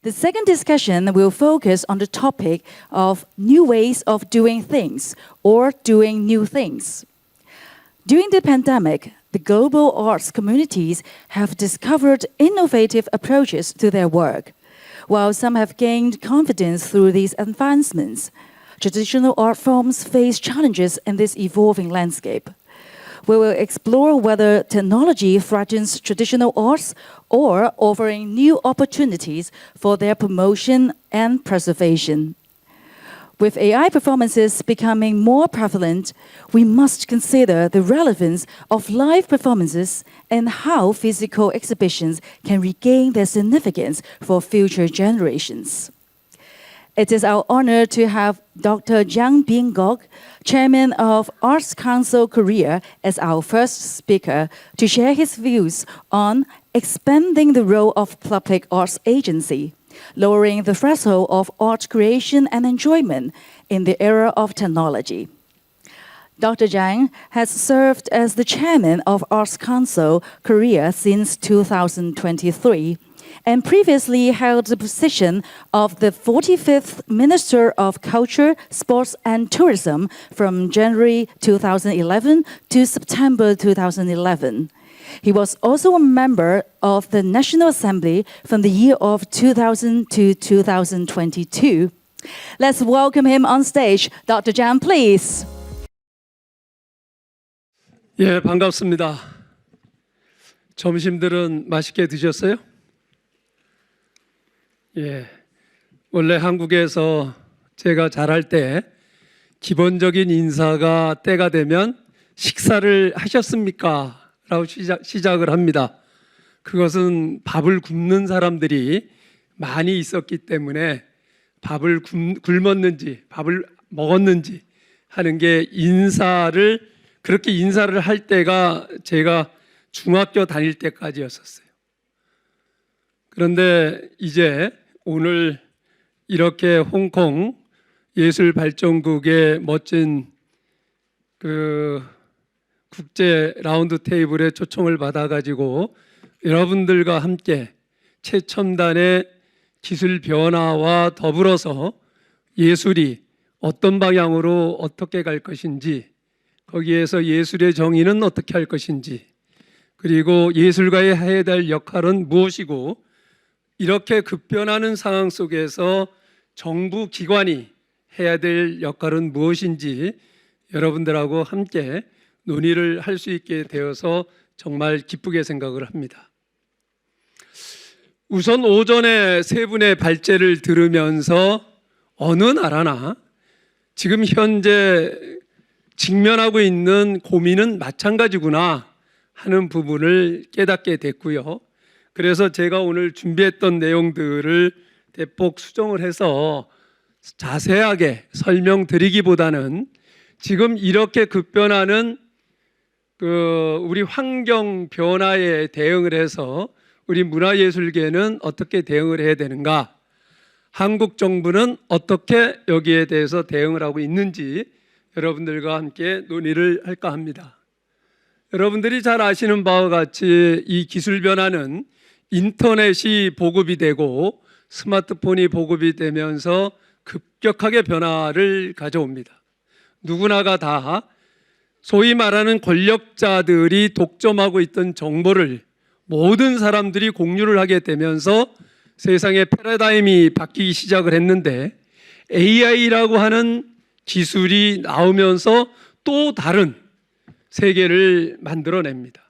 The second discussion will focus on the topic of new ways of doing things or doing new things. During the pandemic, the global arts communities have discovered innovative approaches to their work. While some have gained confidence through these advancements, traditional art forms face challenges in this evolving landscape. We will explore whether technology threatens traditional arts or offering new opportunities for their promotion and preservation. With AI performances becoming more prevalent, we must consider the relevance of live performances and how physical exhibitions can regain their significance for future generations. It is our honor to have Dr. CHOUNG Byoung Gug, Chairman of Arts Council Korea, as our first speaker to share his views on expanding the role of public arts agency, lowering the threshold of art creation and enjoyment in the era of technology. Dr. CHOUNG has served as the Chairman of Arts Council Korea since 2023, and previously held the position of the 45th Minister of Culture, Sports and Tourism from January 2011 to September 2011. He was also a member of the National Assembly from the year of 2000 to 2022. Let's welcome him on stage. Dr. CHOUNG, please. 예, 반갑습니다. 점심들은 맛있게 드셨어요? 예, 원래 한국에서 제가 자랄 때 기본적인 인사가 때가 되면 식사를 하셨습니까? 라고 시작을 합니다. 그것은 밥을 굶는 사람들이 많이 있었기 때문에 밥을 굶었는지 밥을 먹었는지 하는 게 그렇게 인사를 할 때가 제가 중학교 다닐 때까지였었어요. 그런데 이제 오늘 이렇게 홍콩 예술발전국의 멋진 국제 라운드 테이블에 초청을 받아가지고 여러분들과 함께 최첨단의 기술 변화와 더불어서 예술이 어떤 방향으로 어떻게 갈 것인지, 거기에서 예술의 정의는 어떻게 할 것인지, 그리고 예술가의 해야 될 역할은 무엇이고, 이렇게 급변하는 상황 속에서 정부 기관이 해야 될 역할은 무엇인지 여러분들하고 함께 논의를 할 수 있게 되어서 정말 기쁘게 생각을 합니다. 우선 오전에 세 분의 발제를 들으면서 어느 나라나 지금 현재 직면하고 있는 고민은 마찬가지구나 하는 부분을 깨닫게 됐고요. 그래서 제가 오늘 준비했던 내용들을 대폭 수정을 해서 자세하게 설명드리기보다는 지금 이렇게 급변하는 우리 환경 변화에 대응을 해서 우리 문화예술계는 어떻게 대응을 해야 되는가, 한국 정부는 어떻게 여기에 대해서 대응을 하고 있는지 여러분들과 함께 논의를 할까 합니다. 여러분들이 잘 아시는 바와 같이 이 기술 변화는 인터넷이 보급이 되고 스마트폰이 보급이 되면서 급격하게 변화를 가져옵니다. 누구나가 다 소위 말하는 권력자들이 독점하고 있던 정보를 모든 사람들이 공유를 하게 되면서 세상의 패러다임이 바뀌기 시작을 했는데, AI라고 하는 기술이 나오면서 또 다른 세계를 만들어냅니다.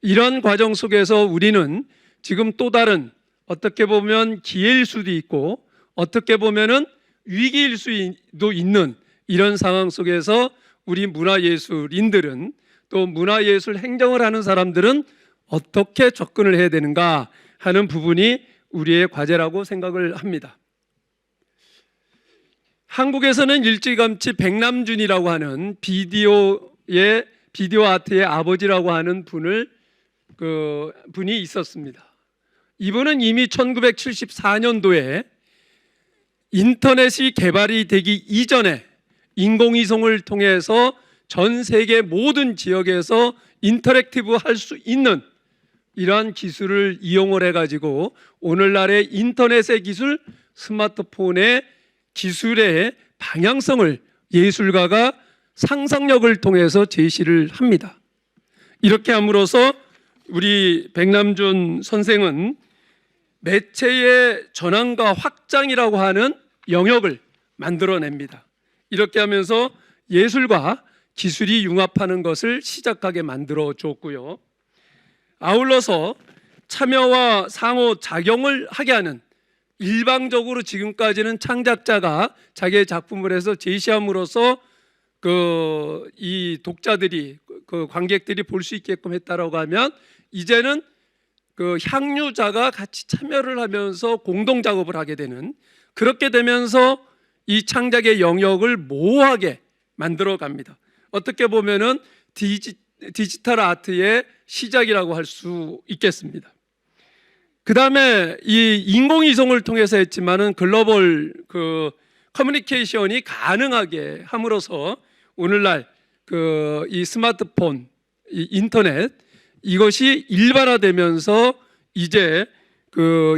이런 과정 속에서 우리는 지금 또 다른, 어떻게 보면 기회일 수도 있고 어떻게 보면은 위기일 수도 있는 이런 상황 속에서 우리 문화예술인들은, 또 문화예술 행정을 하는 사람들은 어떻게 접근을 해야 되는가 하는 부분이 우리의 과제라고 생각을 합니다. 한국에서는 일찌감치 백남준이라고 하는 비디오 아트의 아버지라고 하는 분이 있었습니다. 이분은 이미 1974년도에 인터넷이 개발이 되기 이전에 인공위성을 통해서 전 세계 모든 지역에서 인터랙티브 할 수 있는 이러한 기술을 이용을 해가지고 오늘날의 인터넷의 기술, 스마트폰의 기술의 방향성을 예술가가 상상력을 통해서 제시를 합니다. 이렇게 함으로써 우리 백남준 선생은 매체의 전환과 확장이라고 하는 영역을 만들어냅니다. 이렇게 하면서 예술과 기술이 융합하는 것을 시작하게 만들어 줬고요. 아울러서 참여와 상호작용을 하게 하는, 일방적으로 지금까지는 창작자가 자기의 작품을 해서 제시함으로써 이 독자들이, 관객들이 볼 수 있게끔 했다라고 하면, 이제는 향유자가 같이 참여를 하면서 공동 작업을 하게 되는, 그렇게 되면서 이 창작의 영역을 모호하게 만들어 갑니다. 어떻게 보면은 디지털 아트의 시작이라고 할 수 있겠습니다. 그 다음에 이 인공위성을 통해서 했지만은 글로벌 커뮤니케이션이 가능하게 함으로써 오늘날 이 스마트폰, 이 인터넷, 이것이 일반화되면서 이제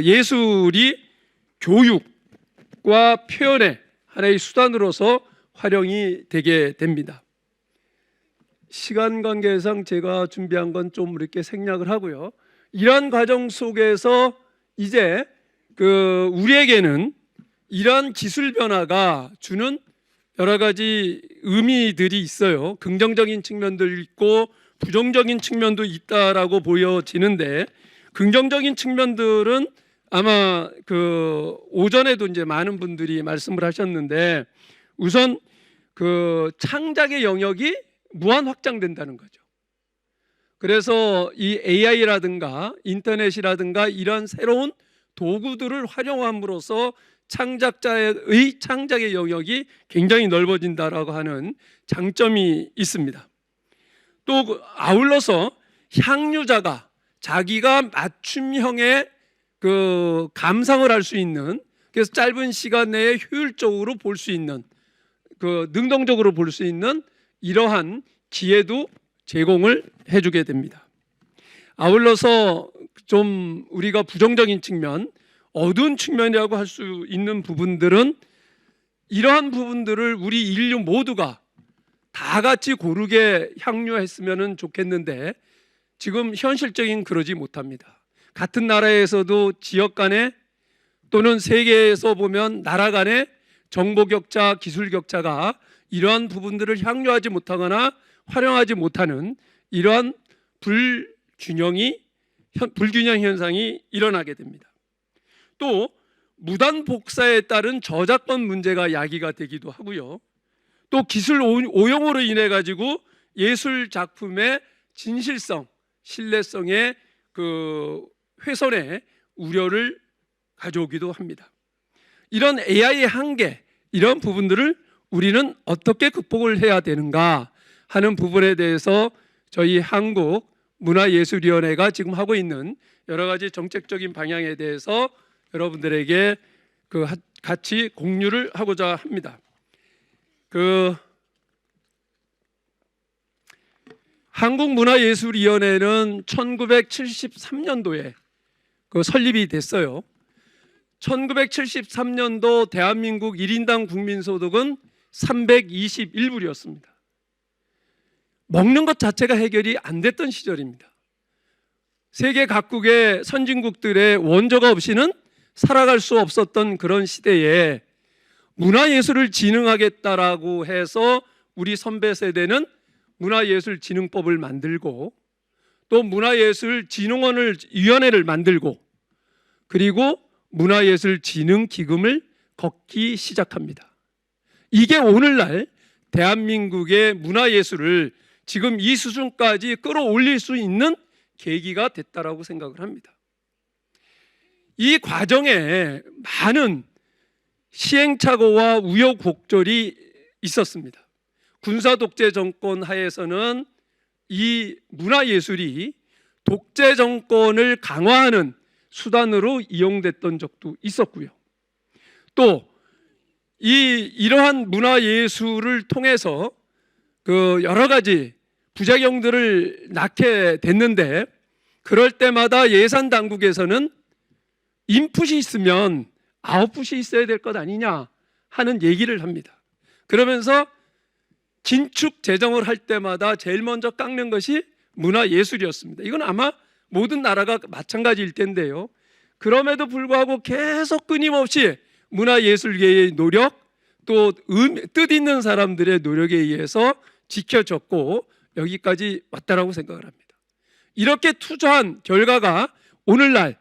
예술이 교육과 표현의 하나의 수단으로서 활용이 되게 됩니다. 시간 관계상 제가 준비한 건 좀 이렇게 생략을 하고요. 이러한 과정 속에서 이제 우리에게는 이러한 기술 변화가 주는 여러 가지 의미들이 있어요. 긍정적인 측면도 있고 부정적인 측면도 있다라고 보여지는데, 긍정적인 측면들은 아마 오전에도 이제 많은 분들이 말씀을 하셨는데, 우선 창작의 영역이 무한 확장된다는 거죠. 그래서 이 AI라든가 인터넷이라든가 이런 새로운 도구들을 활용함으로써 창작자의 창작의 영역이 굉장히 넓어진다라고 하는 장점이 있습니다. 또 아울러서 향유자가 자기가 맞춤형의 감상을 할 수 있는, 그래서 짧은 시간 내에 효율적으로 볼 수 있는, 능동적으로 볼 수 있는 이러한 기회도 제공을 해주게 됩니다. 아울러서 좀 우리가 부정적인 측면, 어두운 측면이라고 할 수 있는 부분들은, 이러한 부분들을 우리 인류 모두가 다 같이 고르게 향유했으면 좋겠는데 지금 현실적인 그러지 못합니다. 같은 나라에서도 지역 간에 또는 세계에서 보면 나라 간에 정보 격차, 기술 격차가 이러한 부분들을 향유하지 못하거나 활용하지 못하는 이러한 불균형 현상이 일어나게 됩니다. 또 무단 복사에 따른 저작권 문제가 야기가 되기도 하고요. 또 기술 오용으로 인해 가지고 예술 작품의 진실성, 신뢰성의 훼손의 우려를 가져오기도 합니다. 이런 AI의 한계, 이런 부분들을 우리는 어떻게 극복을 해야 되는가 하는 부분에 대해서 저희 한국문화예술위원회가 지금 하고 있는 여러 가지 정책적인 방향에 대해서 여러분들에게 같이 공유를 하고자 합니다. 한국문화예술위원회는 1973년도에 설립이 됐어요. 1973년도 대한민국 1인당 국민소득은 321불이었습니다. 먹는 것 자체가 해결이 안 됐던 시절입니다. 세계 각국의 선진국들의 원조가 없이는 살아갈 수 없었던 그런 시대에 문화예술을 진흥하겠다라고 해서 우리 선배 세대는 문화예술진흥법을 만들고 또 문화예술진흥위원회를 만들고 그리고 문화예술진흥기금을 걷기 시작합니다. 이게 오늘날 대한민국의 문화예술을 지금 이 수준까지 끌어올릴 수 있는 계기가 됐다라고 생각을 합니다. 이 과정에 많은 시행착오와 우여곡절이 있었습니다. 군사 독재 정권 하에서는 이 문화예술이 독재 정권을 강화하는 수단으로 이용됐던 적도 있었고요. 또 이러한 문화예술을 통해서 여러 가지 부작용들을 낳게 됐는데 그럴 때마다 예산 당국에서는 인풋이 있으면 아웃풋이 있어야 될 것 아니냐 하는 얘기를 합니다. 그러면서 긴축 재정을 할 때마다 제일 먼저 깎는 것이 문화예술이었습니다. 이건 아마 모든 나라가 마찬가지일 텐데요. 그럼에도 불구하고 계속 끊임없이 문화예술계의 노력, 또 뜻 있는 사람들의 노력에 의해서 지켜졌고 여기까지 왔다라고 생각을 합니다. 이렇게 투자한 결과가 오늘날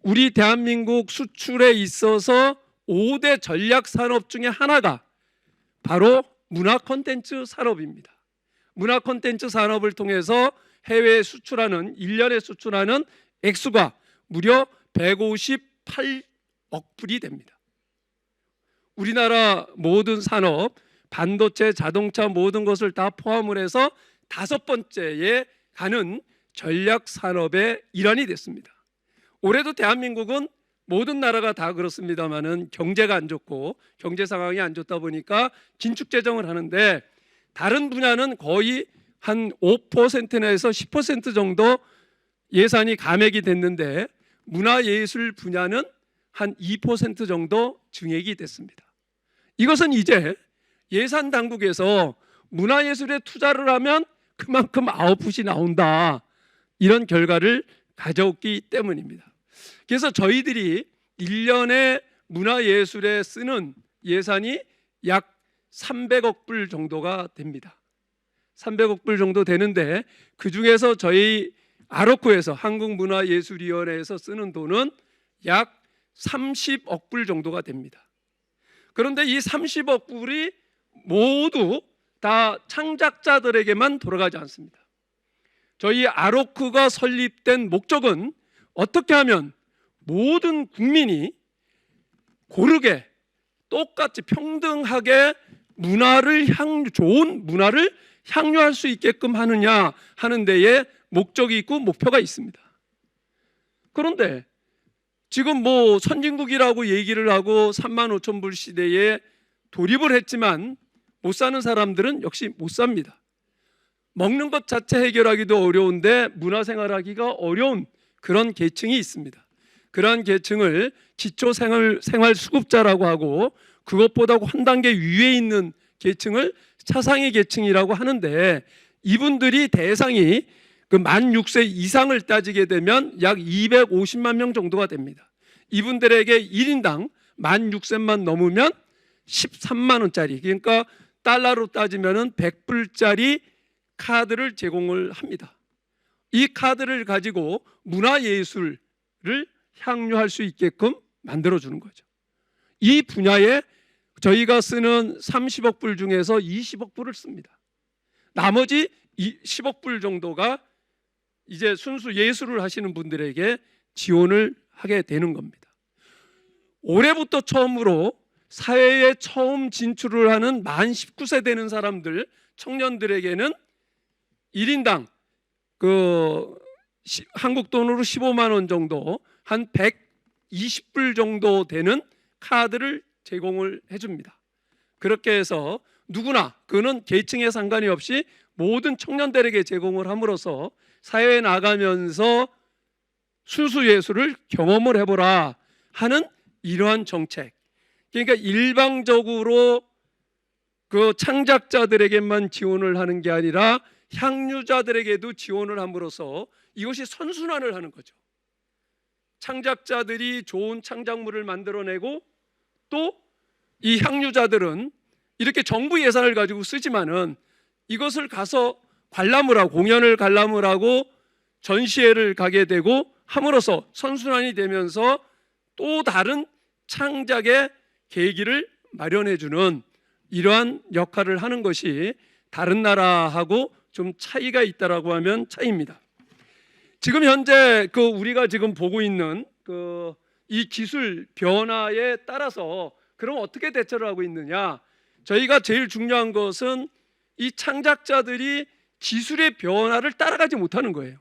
우리 대한민국 수출에 있어서 5대 전략 산업 중에 하나가 바로 문화 콘텐츠 산업입니다. 문화 콘텐츠 산업을 통해서 해외에 수출하는 1년에 수출하는 액수가 무려 158억 불이 됩니다. 우리나라 모든 산업, 반도체, 자동차 모든 것을 다 포함을 해서 5번째에 가는 전략 산업의 일환이 됐습니다. 올해도 대한민국은 모든 나라가 다 그렇습니다만은 경제가 안 좋고 경제 상황이 안 좋다 보니까 긴축 재정을 하는데 다른 분야는 거의 한 5%내에서 10% 정도 예산이 감액이 됐는데 문화예술 분야는 한 2% 정도 증액이 됐습니다. 이것은 이제 예산 당국에서 문화예술에 투자를 하면 그만큼 아웃풋이 나온다, 이런 결과를 가져왔기 때문입니다. 그래서 저희들이 1년에 문화예술에 쓰는 예산이 약 300억 불 정도가 됩니다. 300억 불 정도 되는데 그중에서 저희 아로코에서 한국문화예술위원회에서 쓰는 돈은 약 30억 불 정도가 됩니다. 그런데 이 30억 불이 모두 다 창작자들에게만 돌아가지 않습니다. 저희 아로크가 설립된 목적은 어떻게 하면 모든 국민이 고르게 똑같이 평등하게 좋은 문화를 향유할 수 있게끔 하느냐 하는 데에 목적이 있고 목표가 있습니다. 그런데 지금 뭐 선진국이라고 얘기를 하고 3만 5천 불 시대에 돌입을 했지만 못 사는 사람들은 역시 못 삽니다. 먹는 것 자체 해결하기도 어려운데 문화생활하기가 어려운 그런 계층이 있습니다. 그러한 계층을 기초생활수급자라고 하고 그것보다 한 단계 위에 있는 계층을 차상위 계층이라고 하는데 이분들이 대상이 그 만 6세 이상을 따지게 되면 약 250만 명 정도가 됩니다. 이분들에게 1인당 만 6세만 넘으면 13만 원짜리, 그러니까 달러로 따지면 100불짜리 카드를 제공을 합니다. 이 카드를 가지고 문화예술을 향유할 수 있게끔 만들어주는 거죠. 이 분야에 저희가 쓰는 30억 불 중에서 20억 불을 씁니다. 나머지 10억 불 정도가 이제 순수 예술을 하시는 분들에게 지원을 하게 되는 겁니다. 올해부터 처음으로 사회에 처음 진출을 하는 만 19세 되는 사람들, 청년들에게는 1인당 한국 돈으로 15만 원 정도, 한 120불 정도 되는 카드를 제공을 해줍니다. 그렇게 해서 누구나, 그는 계층에 상관이 없이 모든 청년들에게 제공을 함으로써 사회에 나가면서 순수예술을 경험을 해보라 하는 이러한 정책. 그러니까 일방적으로 그 창작자들에게만 지원을 하는 게 아니라 향유자들에게도 지원을 함으로써 이것이 선순환을 하는 거죠. 창작자들이 좋은 창작물을 만들어내고 또 이 향유자들은 이렇게 정부 예산을 가지고 쓰지만은 이것을 가서 관람을 하고 공연을 관람을 하고 전시회를 가게 되고 함으로써 선순환이 되면서 또 다른 창작의 계기를 마련해주는 이러한 역할을 하는 것이 다른 나라하고 좀 차이가 있다라고 하면 차이입니다. 지금 현재 우리가 지금 보고 있는 이 기술 변화에 따라서 그럼 어떻게 대처를 하고 있느냐? 저희가 제일 중요한 것은 이 창작자들이 기술의 변화를 따라가지 못하는 거예요.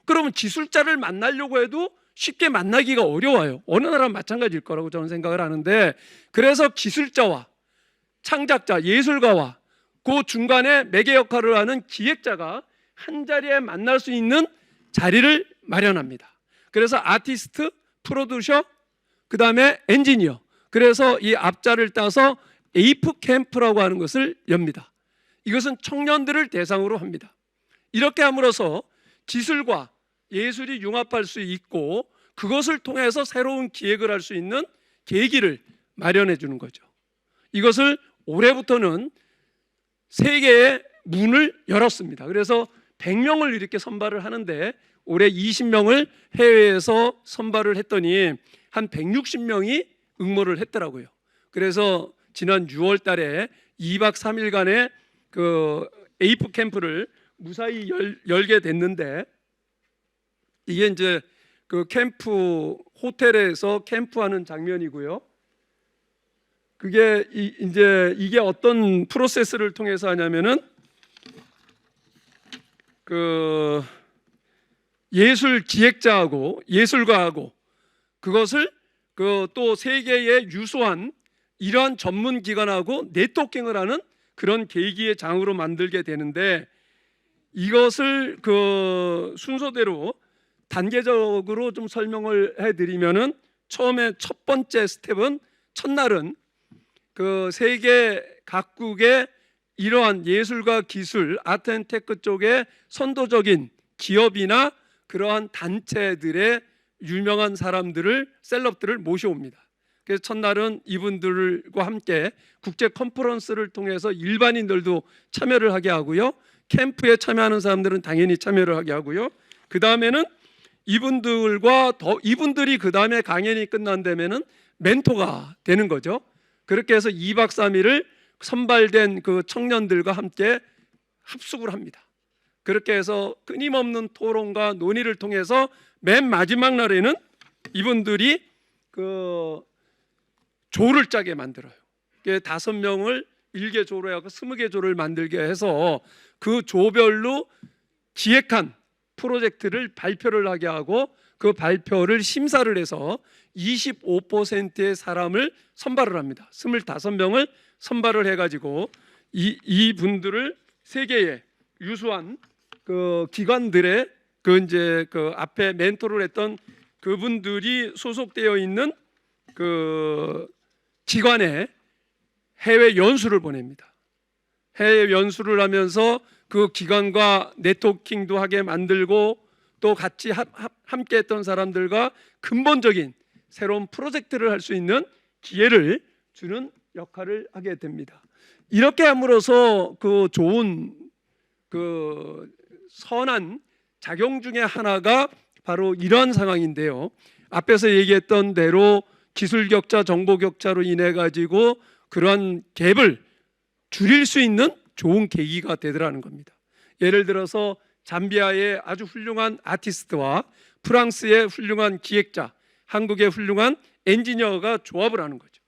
그러면 기술자를 만나려고 해도 쉽게 만나기가 어려워요. 어느 나라는 마찬가지일 거라고 저는 생각을 하는데, 그래서 기술자와 창작자, 예술가와 그 중간에 매개 역할을 하는 기획자가 한 자리에 만날 수 있는 자리를 마련합니다. 그래서 아티스트, 프로듀서, 그 다음에 엔지니어, 그래서 이 앞자를 따서 에이프 캠프라고 하는 것을 엽니다. 이것은 청년들을 대상으로 합니다. 이렇게 함으로써 기술과 예술이 융합할 수 있고 그것을 통해서 새로운 기획을 할 수 있는 계기를 마련해 주는 거죠. 이것을 올해부터는 세계의 문을 열었습니다. 그래서 100명을 이렇게 선발을 하는데 올해 20명을 해외에서 선발을 했더니 한 160명이 응모를 했더라고요. 그래서 지난 6월 달에 2박 3일간의 그 에이프 캠프를 무사히 열게 됐는데, 이게 이제 그 캠프 호텔에서 캠프하는 장면이고요. 그게 이게 어떤 프로세스를 통해서 하냐면은 그 예술 기획자하고 예술가하고 그것을 그 또 세계의 유수한 이러한 전문 기관하고 네트워킹을 하는 그런 계기의 장으로 만들게 되는데, 이것을 그 순서대로 단계적으로 좀 설명을 해드리면은 처음에 첫 번째 스텝은 첫날은 그 세계 각국의 이러한 예술과 기술, 아트 앤 테크 쪽의 선도적인 기업이나 그러한 단체들의 유명한 사람들을, 셀럽들을 모셔옵니다. 그래서 첫날은 이분들과 함께 국제 컨퍼런스를 통해서 일반인들도 참여를 하게 하고요. 캠프에 참여하는 사람들은 당연히 참여를 하게 하고요. 그 다음에는 이분들이 그 다음에 강연이 끝난다면은 멘토가 되는 거죠. 그렇게 해서 2박 3일을 선발된 그 청년들과 함께 합숙을 합니다. 그렇게 해서 끊임없는 토론과 논의를 통해서 맨 마지막 날에는 이분들이 그 조를 짜게 만들어요. 5명을 1개 조로 하고 20개 조를 만들게 해서 그 조별로 기획한 프로젝트를 발표를 하게 하고 그 발표를 심사를 해서 25%의 사람을 선발을 합니다. 25명을 선발을 해가지고 이분들을 세계의 유수한 그 기관들의 그 앞에 멘토를 했던 그분들이 소속되어 있는 그 기관에 해외 연수를 보냅니다. 해외 연수를 하면서 그 기관과 네트워킹도 하게 만들고 또 같이 함께 했던 사람들과 근본적인 새로운 프로젝트를 할 수 있는 기회를 주는 역할을 하게 됩니다. 이렇게 함으로써 그 좋은 그 선한 작용 중에 하나가 바로 이러한 상황인데요. 앞에서 얘기했던 대로 기술 격차, 정보 격차로 인해 가지고 그러한 갭을 줄일 수 있는 좋은 계기가 되더라는 겁니다. 예를 들어서 잠비아의 아주 훌륭한 아티스트와 프랑스의 훌륭한 기획자, 한국의 훌륭한 엔지니어가 조합을 하는 거죠.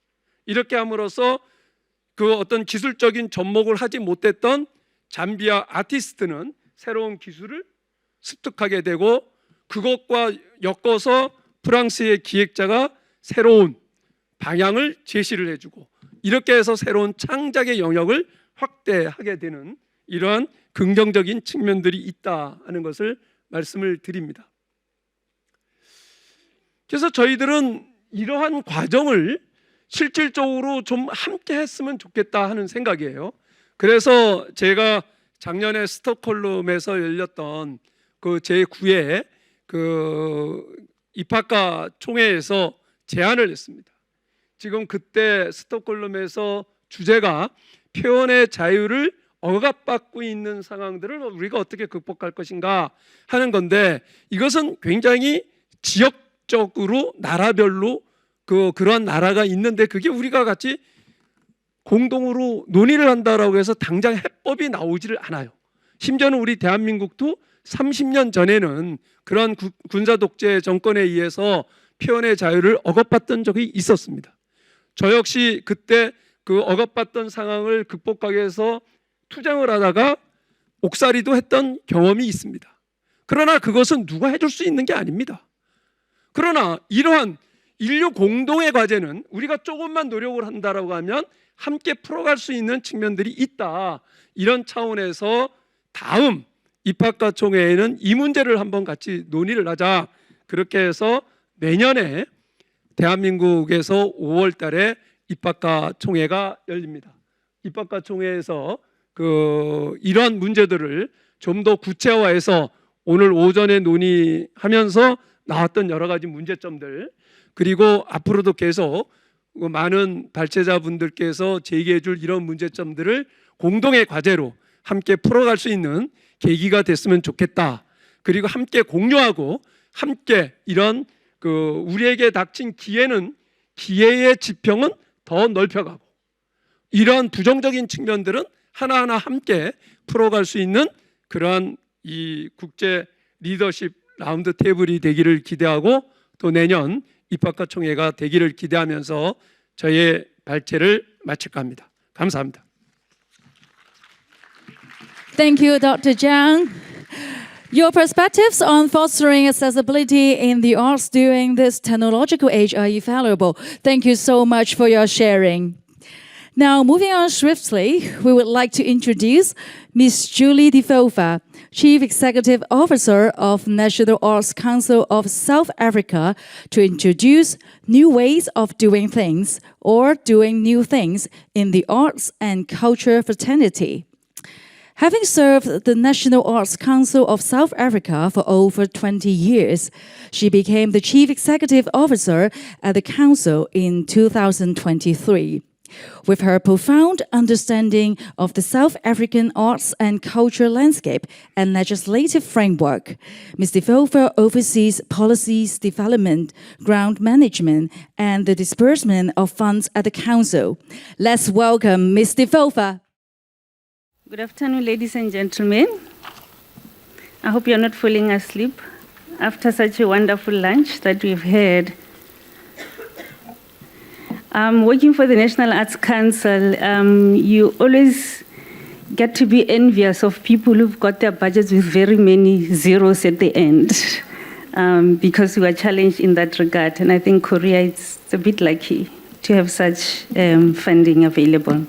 이렇게 함으로써 그 어떤 기술적인 접목을 하지 못했던 잠비아 아티스트는 새로운 기술을 습득하게 되고, 그것과 엮어서 프랑스의 기획자가 새로운 방향을 제시를 해주고, 이렇게 해서 새로운 창작의 영역을 확대하게 되는 이러한 긍정적인 측면들이 있다 하는 것을 말씀을 드립니다. 그래서 저희들은 이러한 과정을 실질적으로 좀 함께 했으면 좋겠다 하는 생각이에요. 그래서 제가 작년에 스톡홀름에서 열렸던 그 제9회 그 입학가 총회에서 제안을 했습니다. 지금 그때 스톡홀름에서 주제가 표현의 자유를 억압받고 있는 상황들을 우리가 어떻게 극복할 것인가 하는 건데, 이것은 굉장히 지역적으로 나라별로 그러한 나라가 있는데 그게 우리가 같이 공동으로 논의를 한다라고 해서 당장 해법이 나오지를 않아요. 심지어는 우리 대한민국도 30년 전에는 그런 군사 독재 정권에 의해서 표현의 자유를 억압받던 적이 있었습니다. 저 역시 그때 그 억압받던 상황을 극복하기 위해서 투쟁을 하다가 옥살이도 했던 경험이 있습니다. 그러나 그것은 누가 해줄 수 있는 게 아닙니다. 그러나 이러한 인류 공동의 과제는 우리가 조금만 노력을 한다라고 하면 함께 풀어갈 수 있는 측면들이 있다. 이런 차원에서 다음 입학과 총회에는 이 문제를 한번 같이 논의를 하자. 그렇게 해서 매년에 대한민국에서 5월 달에 입학과 총회가 열립니다. 입학과 총회에서 이러한 문제들을 좀 더 구체화해서 오늘 오전에 논의하면서 나왔던 여러 가지 문제점들, 그리고 앞으로도 계속 많은 발제자분들께서 제기해 줄 이런 문제점들을 공동의 과제로 함께 풀어갈 수 있는 계기가 됐으면 좋겠다. 그리고 함께 공유하고 함께 이런 우리에게 닥친 기회의 지평은 더 넓혀가고, 이런 부정적인 측면들은 하나하나 함께 풀어갈 수 있는 그러한 이 국제 리더십 라운드 테이블이 되기를 기대하고, 또 내년 입학과 총회가 되기를 기대하면서 저의 발제를 마칠까 합니다. 감사합니다. Thank you, Dr. Jiang. Your perspectives on fostering accessibility in the arts during this technological age are invaluable. Thank you so much for your sharing. Now, moving on swiftly, we would like to introduce Ms. Julie DIPHOFA, Chief Executive Officer of National Arts Council of South Africa, to introduce new ways of doing things or doing new things in the arts and culture fraternity. Having served the National Arts Council of South Africa for over 20 years, she became the Chief Executive Officer at the Council in 2023. With her profound understanding of the South African arts and culture landscape and legislative framework, Ms. DIPHOFA oversees policies development, ground management, and the disbursement of funds at the Council. Let's welcome Ms. DIPHOFA. Good afternoon, ladies and gentlemen. I hope you're not falling asleep after such a wonderful lunch that we've had. Working for the National Arts Council, you always get to be envious of people who've got their budgets with very many zeros at the end, because we are challenged in that regard. And I think Korea is a bit lucky to have such funding available.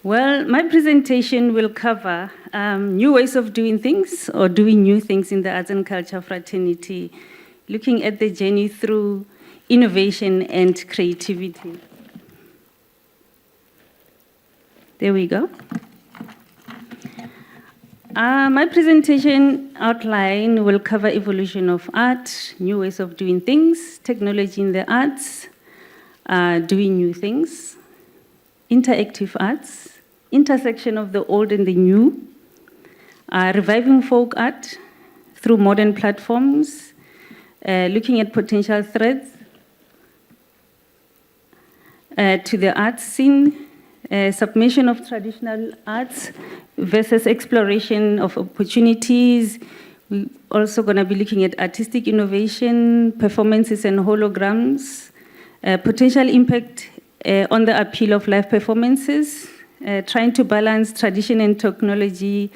Well, my presentation will cover new ways of doing things or doing new things in the arts and culture fraternity, looking at the journey through innovation and creativity. There we go. My presentation outline will cover evolution of art, new ways of doing things, technology in the arts, doing new things, interactive arts, intersection of the old and the new, reviving folk art through modern platforms, looking at potential threats to the arts scene, submission of traditional arts versus exploration of opportunities. We're also going to be looking at artistic innovation, performances and holograms, potential impact on the appeal of live performances, trying to balance tradition and technology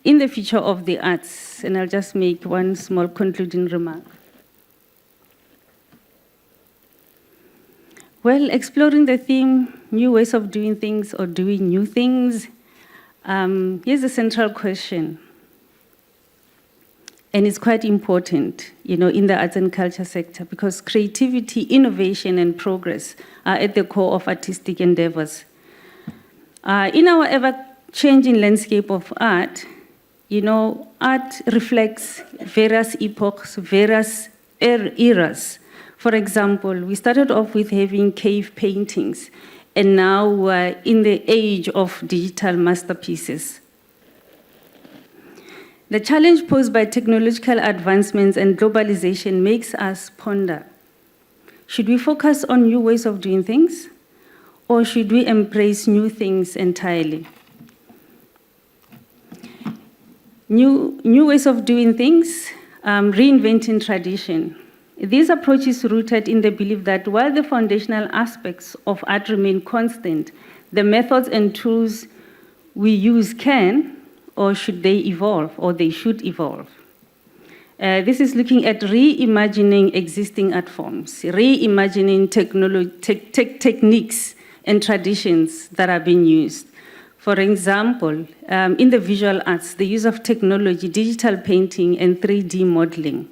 in the future of the arts. And I'll just make one small concluding remark. Well, exploring the theme, new ways of doing things or doing new things, here's a central question. And it's quite important, in the arts and culture sector, because creativity, innovation, and progress are at the core of artistic endeavors. In our ever-changing landscape of art, art reflects various epochs, various eras. For example, we started off with having cave paintings, and now we're in the age of digital masterpieces. The challenge posed by technological advancements and globalization makes us ponder. Should we focus on new ways of doing things, or should we embrace new things entirely? New ways of doing things, reinventing tradition. This approach is rooted in the belief that while the foundational aspects of art remain constant, the methods and tools we use can, or should they evolve, or they should evolve. This is looking at reimagining existing art forms, reimagining techniques and traditions that are being used. For example, in the visual arts, the use of technology, digital painting, and 3D modeling.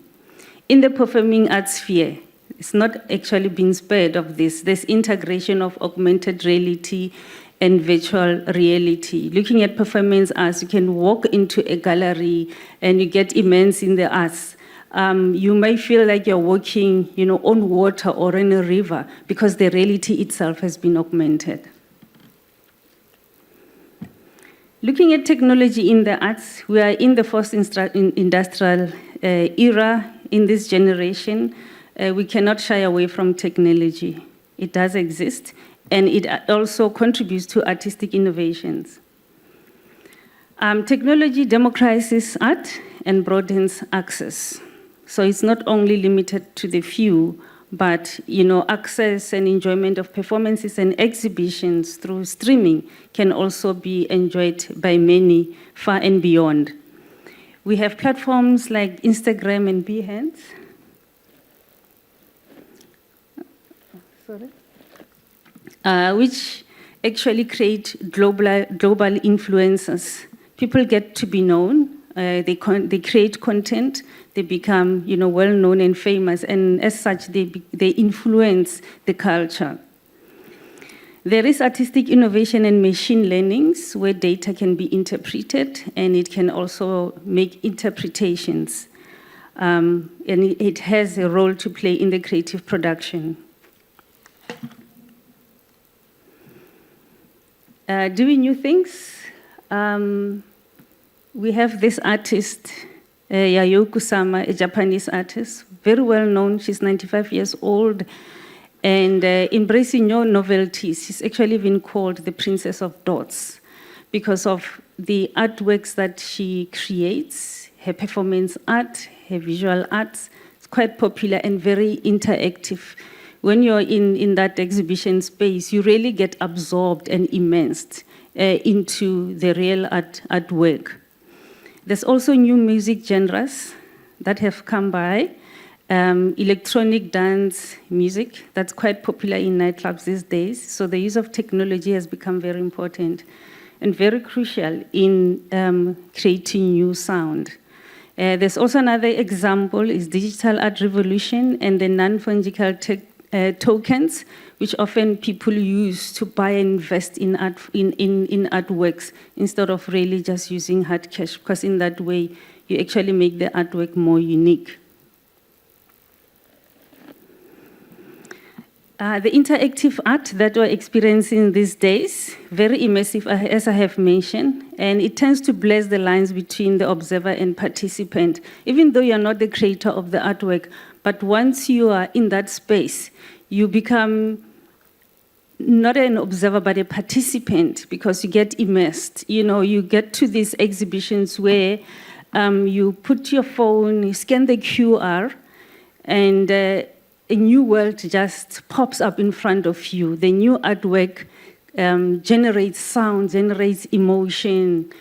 In the performing arts sphere, it's not actually been spared of this. There's integration of augmented reality and virtual reality. Looking at performance arts, you can walk into a gallery and you get immersed in the arts. You may feel like you're walking, on water or in a river because the reality itself has been augmented. Looking at technology in the arts, we are in the fourth industrial era in this generation. We cannot shy away from technology. It does exist, and it also contributes to artistic innovations. Technology democratizes art and broadens access. So it's not only limited to the few, but access and enjoyment of performances and exhibitions through streaming can also be enjoyed by many far and beyond. We have platforms like Instagram and Behance. Which actually create global influencers. People get to be known, they create content, they become well-known and famous, and as such, they influence the culture. There is artistic innovation and machine learnings where data can be interpreted, and it can also make interpretations. And it has a role to play in the creative production. Doing new things. We have this artist, Yayoi Kusama, a Japanese artist, very well known. She's 95 years old, and embracing new novelties. She's actually been called the Princess of Dots because of the artworks that she creates, her performance art, her visual arts. It's quite popular and very interactive. When you're in that exhibition space, you really get absorbed and immersed into the real artwork. There's also new music genres that have come by. Electronic dance music, that's quite popular in nightclubs these days. So the use of technology has become very important and very crucial in creating new sound. There's also another example is digital art revolution and the non-fungible tokens, which often people use to buy and invest in artworks instead of really just using hard cash, because in that way you actually make the artwork more unique. The interactive art that we're experiencing these days, very immersive, as I have mentioned, and it tends to blur the lines between the observer and participant, even though you're not the creator of the artwork. But once you are in that space, you become not an observer, but a participant, because you get immersed. You get to these exhibitions where you put your phone, you scan the QR, and a new world just pops up in front of you. The new artwork generates sound, generates emotion,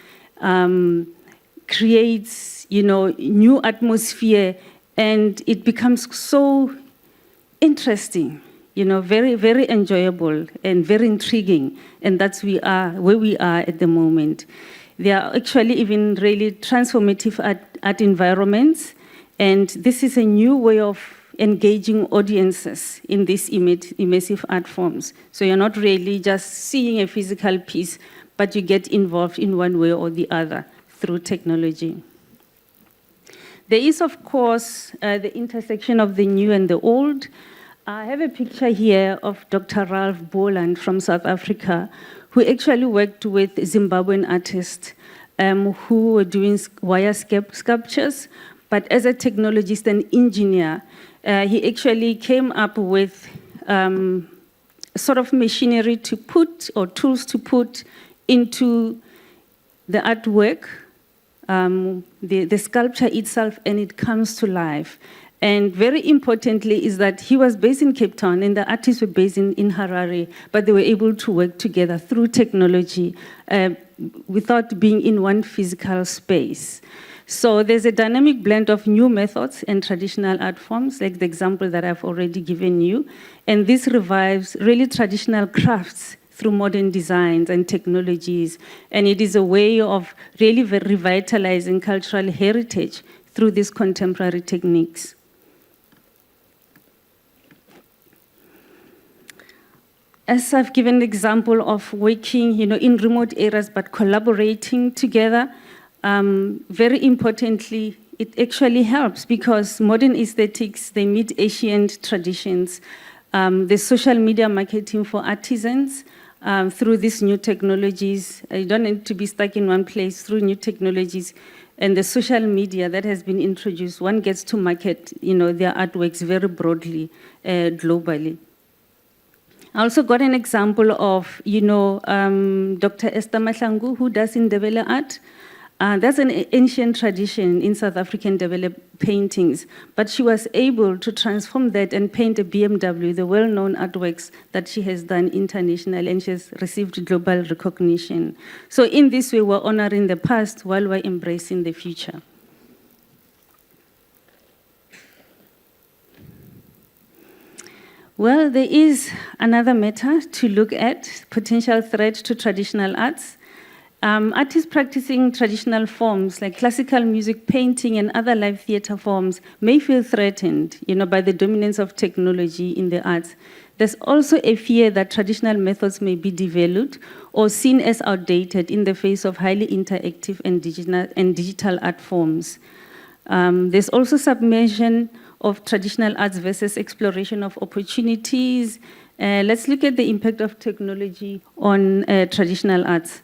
creates, new atmosphere, and it becomes so interesting, very, very enjoyable and very intriguing. And that's where we are at the moment. There are actually even really transformative art environments, and this is a new way of engaging audiences in these immersive art forms. So you're not really just seeing a physical piece, but you get involved in one way or the other through technology. There is, of course, the intersection of the new and the old. I have a picture here of Dr. Ralph Boland from South Africa, who actually worked with Zimbabwean artists who were doing wire sculptures, but as a technologist and engineer, he actually came up with sort of machinery to put, or tools to put into the artwork, the sculpture itself, and it comes to life. And very importantly is that he was based in Cape Town and the artists were based in Harare, but they were able to work together through technology without being in one physical space. So there's a dynamic blend of new methods and traditional art forms, like the example that I've already given you. And this revives really traditional crafts through modern designs and technologies. And it is a way of really revitalizing cultural heritage through these contemporary techniques. As I've given the example of working, in remote areas, but collaborating together, very importantly, it actually helps because modern aesthetics, they meet ancient traditions. The social media marketing for artisans through these new technologies. You don't need to be stuck in one place through new technologies. And the social media that has been introduced, one gets to market their artworks very broadly, globally. I also got an example of, Dr. Esther Mahlangu, who does Ndebele art. That's an ancient tradition in South African Ndebele paintings, but she was able to transform that and paint a BMW, the well-known artworks that she has done internationally, and she has received global recognition. So in this way, we're honoring the past while we're embracing the future. Well, there is another matter to look at, potential threat to traditional arts. Artists practicing traditional forms like classical music, painting, and other live theater forms may feel threatened, by the dominance of technology in the arts. There's also a fear that traditional methods may be devalued or seen as outdated in the face of highly interactive and digital art forms. There's also submersion of traditional arts versus exploration of opportunities. Let's look at the impact of technology on traditional arts.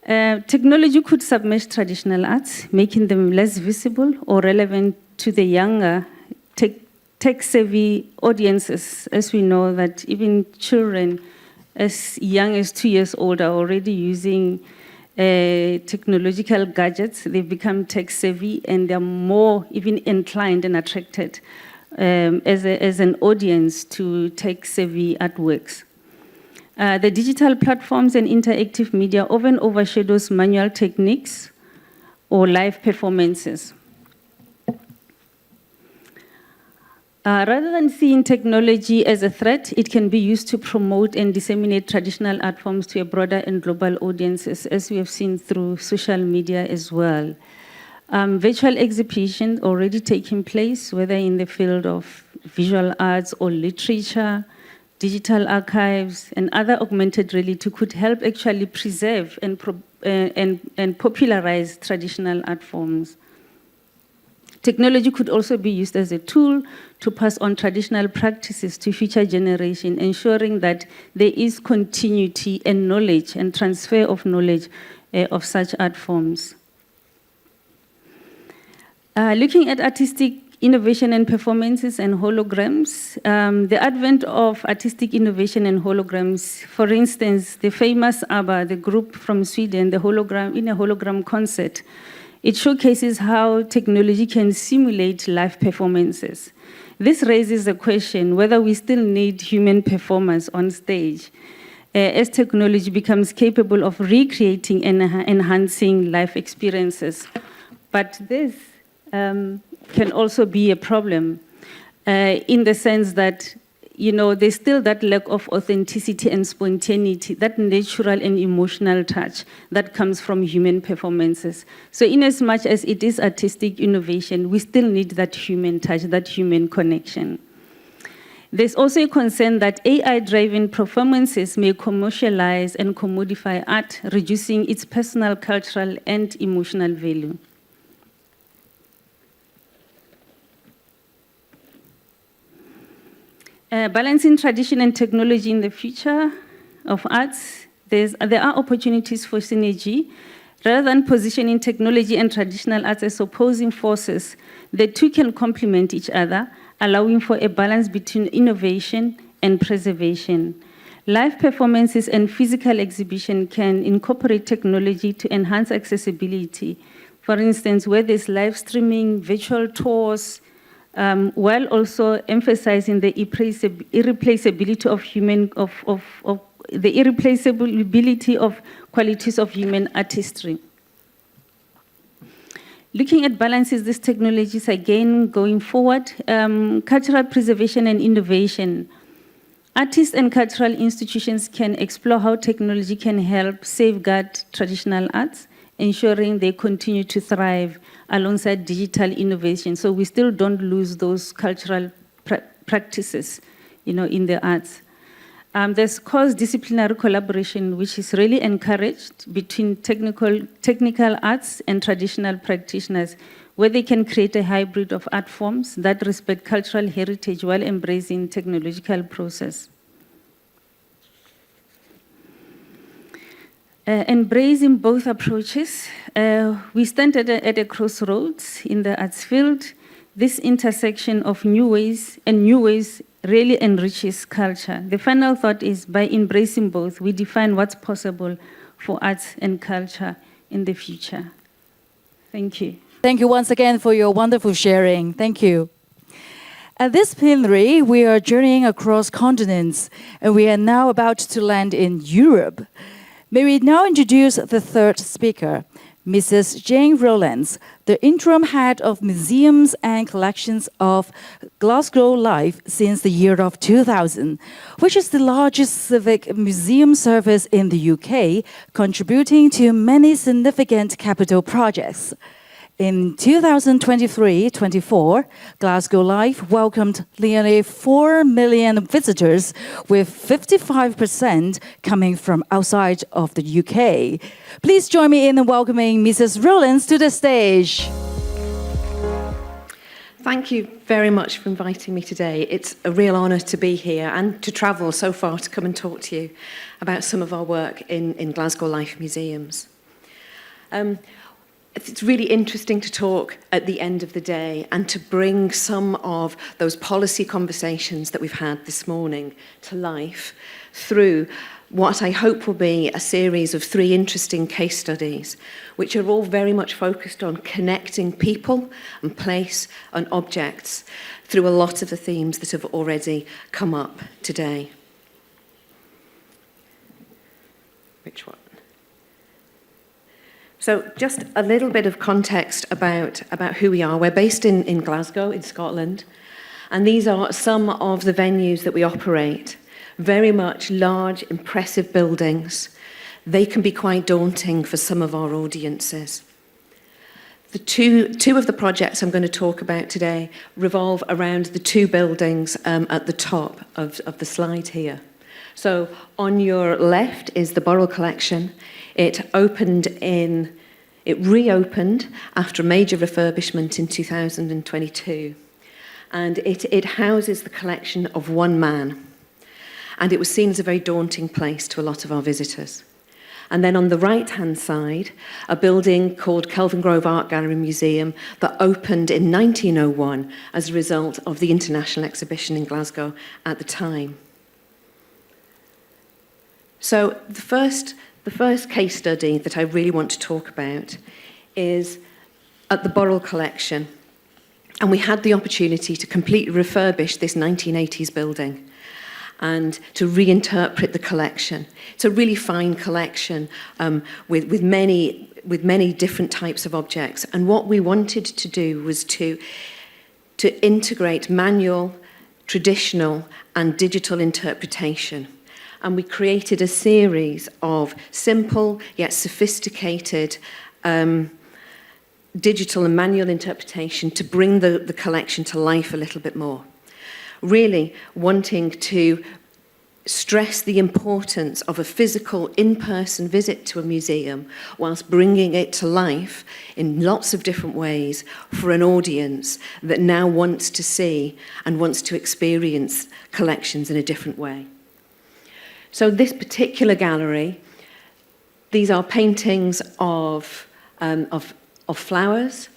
Technology could submerge traditional arts, making them less visible or relevant to the younger, tech-savvy audiences, as we know that even children as young as 2 years old are already using technological gadgets. They've become tech-savvy and they're more even inclined and attracted as an audience to tech-savvy artworks. The digital platforms and interactive media often overshadows manual techniques or live performances. Rather than seeing technology as a threat, it can be used to promote and disseminate traditional art forms to a broader and global audiences, as we have seen through social media as well. Virtual exhibitions already taking place, whether in the field of visual arts or literature, digital archives, and other augmented reality could help actually preserve and popularize traditional art forms. Technology could also be used as a tool to pass on traditional practices to future generations, ensuring that there is continuity and knowledge and transfer of knowledge of such art forms. Looking at artistic innovation and performances and holograms, the advent of artistic innovation and holograms, for instance, the famous ABBA, the group from Sweden, the hologram in a hologram concert, it showcases how technology can simulate live performances. This raises the question whether we still need human performers on stage as technology becomes capable of recreating and enhancing life experiences. But this can also be a problem in the sense that there's still that lack of authenticity and spontaneity, that natural and emotional touch that comes from human performances. So in as much as it is artistic innovation, we still need that human touch, that human connection. There's also a concern that AI-driven performances may commercialize and commodify art, reducing its personal, cultural, and emotional value. Balancing tradition and technology in the future of arts, there are opportunities for synergy. Rather than positioning technology and traditional arts as opposing forces, the two can complement each other, allowing for a balance between innovation and preservation. Live performances and physical exhibition can incorporate technology to enhance accessibility. For instance, where there's live streaming, virtual tours, while also emphasizing the irreplaceability of qualities of human artistry. Looking at balances, these technologies again going forward, cultural preservation and innovation. artists and cultural institutions can explore how technology can help safeguard traditional arts, ensuring they continue to thrive alongside digital innovation. So we still don't lose those cultural practices, in the arts. There's cross-disciplinary collaboration, which is really encouraged between technical arts and traditional practitioners, where they can create a hybrid of art forms that respect cultural heritage while embracing technological process. Embracing both approaches, we stand at a crossroads in the arts field. This intersection of new ways really enriches culture. The final thought is, by embracing both, we define what's possible for arts and culture in the future. Thank you. Thank you once again for your wonderful sharing. Thank you. At this plenary, we are journeying across continents, and we are now about to land in Europe. May we now introduce the third speaker, Mrs. Jane ROWLANDS, the interim head of museums and collections of Glasgow Life since the year of 2000, which is the largest civic museum service in the UK, contributing to many significant capital projects. In 2023-24, Glasgow Life welcomed nearly 4 million visitors, with 55% coming from outside of the UK. Please join me in welcoming Mrs. ROWLANDS to the stage. Thank you very much for inviting me today. It's a real honour to be here and to travel so far to come and talk to you about some of our work in Glasgow Life museums. It's really interesting to talk at the end of the day and to bring some of those policy conversations that we've had this morning to life through what I hope will be a series of 3 interesting case studies, which are all very much focused on connecting people and place and objects through a lot of the themes that have already come up today. Which one? So just a little bit of context about who we are. We're based in Glasgow, in Scotland, and these are some of the venues that we operate. Very much large, impressive buildings. They can be quite daunting for some of our audiences. The two of the projects I'm going to talk about today revolve around the 2 buildings at the top of the slide here. So on your left is the Burrell Collection. It reopened after a major refurbishment in 2022. And it houses the collection of one man. And it was seen as a very daunting place to a lot of our visitors. And then on the right-hand side, a building called Kelvin Grove Art Gallery Museum that opened in 1901 as a result of the International Exhibition in Glasgow at the time. So the first case study that I really want to talk about is at the Burrell Collection. And we had the opportunity to completely refurbish this 1980s building and to reinterpret the collection. It's a really fine collection with many different types of objects. And what we wanted to do was to integrate manual, traditional, and digital interpretation. And we created a series of simple yet sophisticated digital and manual interpretation to bring the collection to life a little bit more. Really wanting to stress the importance of a physical in-person visit to a museum whilst bringing it to life in lots of different ways for an audience that now wants to see and wants to experience collections in a different way. So this particular gallery, these are paintings of flowers,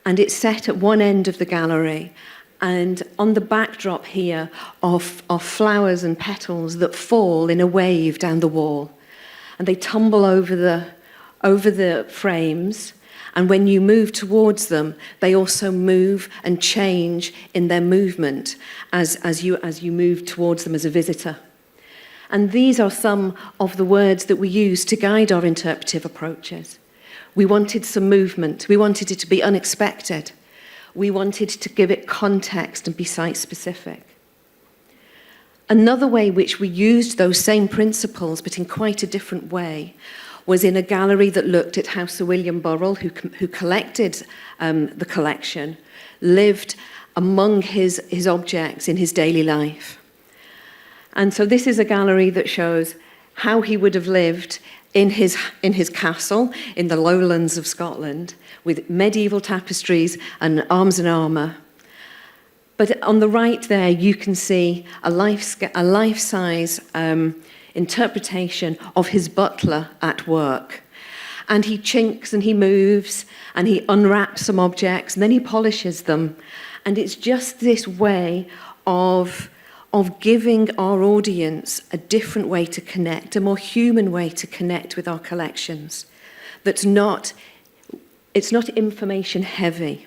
and it's set at one end of the gallery. And on the backdrop here are flowers and petals that fall in a wave down the wall. And they tumble over the frames. And when you move towards them, they also move and change in their movement as you move towards them as a visitor. And these are some of the words that we use to guide our interpretive approaches. We wanted some movement. We wanted it to be unexpected. We wanted to give it context and be site-specific. Another way which we used those same principles, but in quite a different way, was in a gallery that looked at how Sir William Burrell, who collected the collection, lived among his objects in his daily life. And so this is a gallery that shows how he would have lived in his castle in the lowlands of Scotland, with medieval tapestries and arms and armour. But on the right there, you can see a life-size interpretation of his butler at work. And he chinks and he moves and he unwraps some objects and then he polishes them. And it's just this way of giving our audience a different way to connect, a more human way to connect with our collections. It's not information heavy.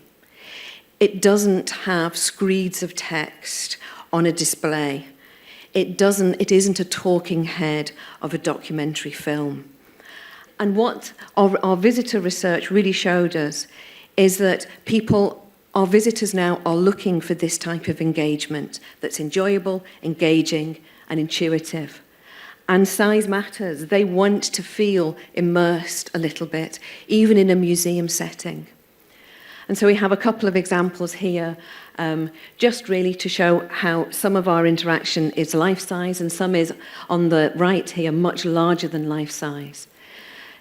It doesn't have screeds of text on a display. It isn't a talking head of a documentary film. And what our visitor research really showed us is that our visitors now are looking for this type of engagement that's enjoyable, engaging, and intuitive. And size matters. They want to feel immersed a little bit, even in a museum setting. And so we have a couple of examples here, just really to show how some of our interaction is life-size and some is, on the right here, much larger than life-size.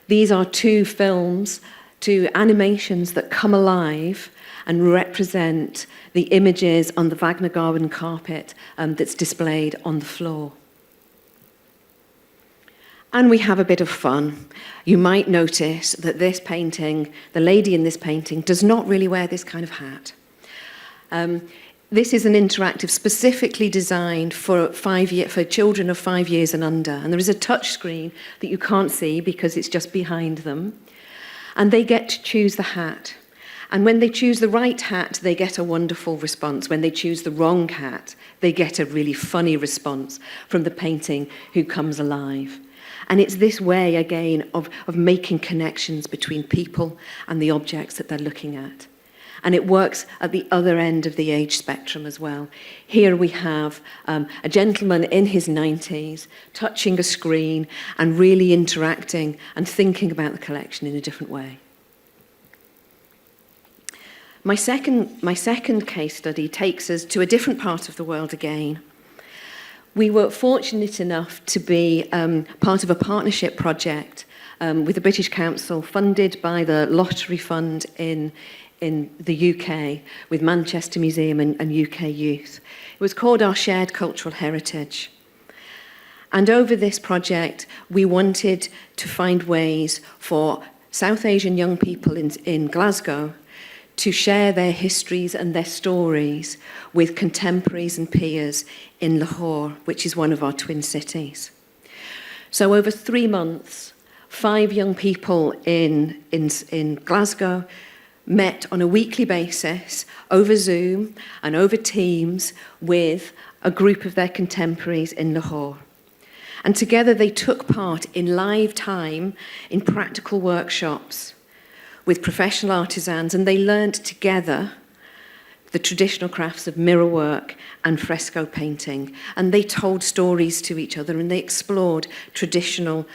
These are two films, two animations that come alive and represent the images on the Wagner garden carpet that's displayed on the floor. And we have a bit of fun. You might notice that this painting, the lady in this painting, does not really wear this kind of hat. This is an interactive specifically designed for children of 5 years and under. And there is a touch screen that you can't see because it's just behind them. And they get to choose the hat. And when they choose the right hat, they get a wonderful response. When they choose the wrong hat, they get a really funny response from the painting who comes alive. And it's this way, again, of making connections between people and the objects that they're looking at. And it works at the other end of the age spectrum as well. Here we have a gentleman in his 90s touching a screen and really interacting and thinking about the collection in a different way. My second case study takes us to a different part of the world again. We were fortunate enough to be part of a partnership project with the British Council, funded by the Lottery Fund in the UK, with Manchester Museum and UK Youth. It was called Our Shared Cultural Heritage. And over this project, we wanted to find ways for South Asian young people in Glasgow to share their histories and their stories with contemporaries and peers in Lahore, which is one of our twin cities. So over 3 months, 5 young people in Glasgow met on a weekly basis over Zoom and over Teams with a group of their contemporaries in Lahore. And together they took part in live time in practical workshops with professional artisans, and they learned together the traditional crafts of mirror work and fresco painting. And they told stories to each other, and they explored traditional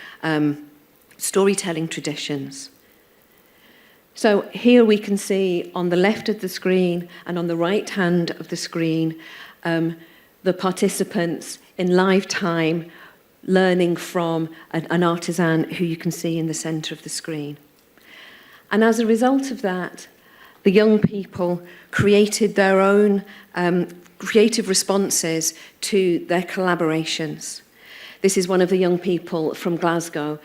storytelling traditions. So here we can see on the left of the screen and on the right hand of the screen, the participants in live time learning from an artisan who you can see in the center of the screen. And as a result of that, the young people created their own creative responses to their collaborations. This is one of the young people from Glasgow.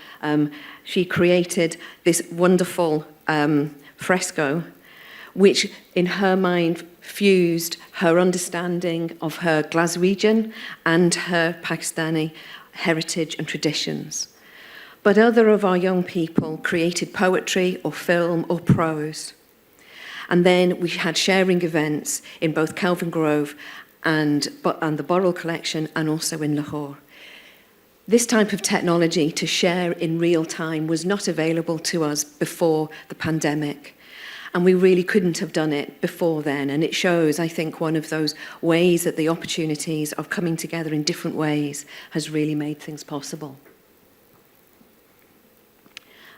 She created this wonderful fresco, which in her mind fused her understanding of her Glaswegian and her Pakistani heritage and traditions. But other of our young people created poetry or film or prose. And then we had sharing events in both Kelvin Grove and the Burrell collection, and also in Lahore. This type of technology to share in real time was not available to us before the pandemic. And we really couldn't have done it before then. And it shows, I think, one of those ways that the opportunities of coming together in different ways has really made things possible.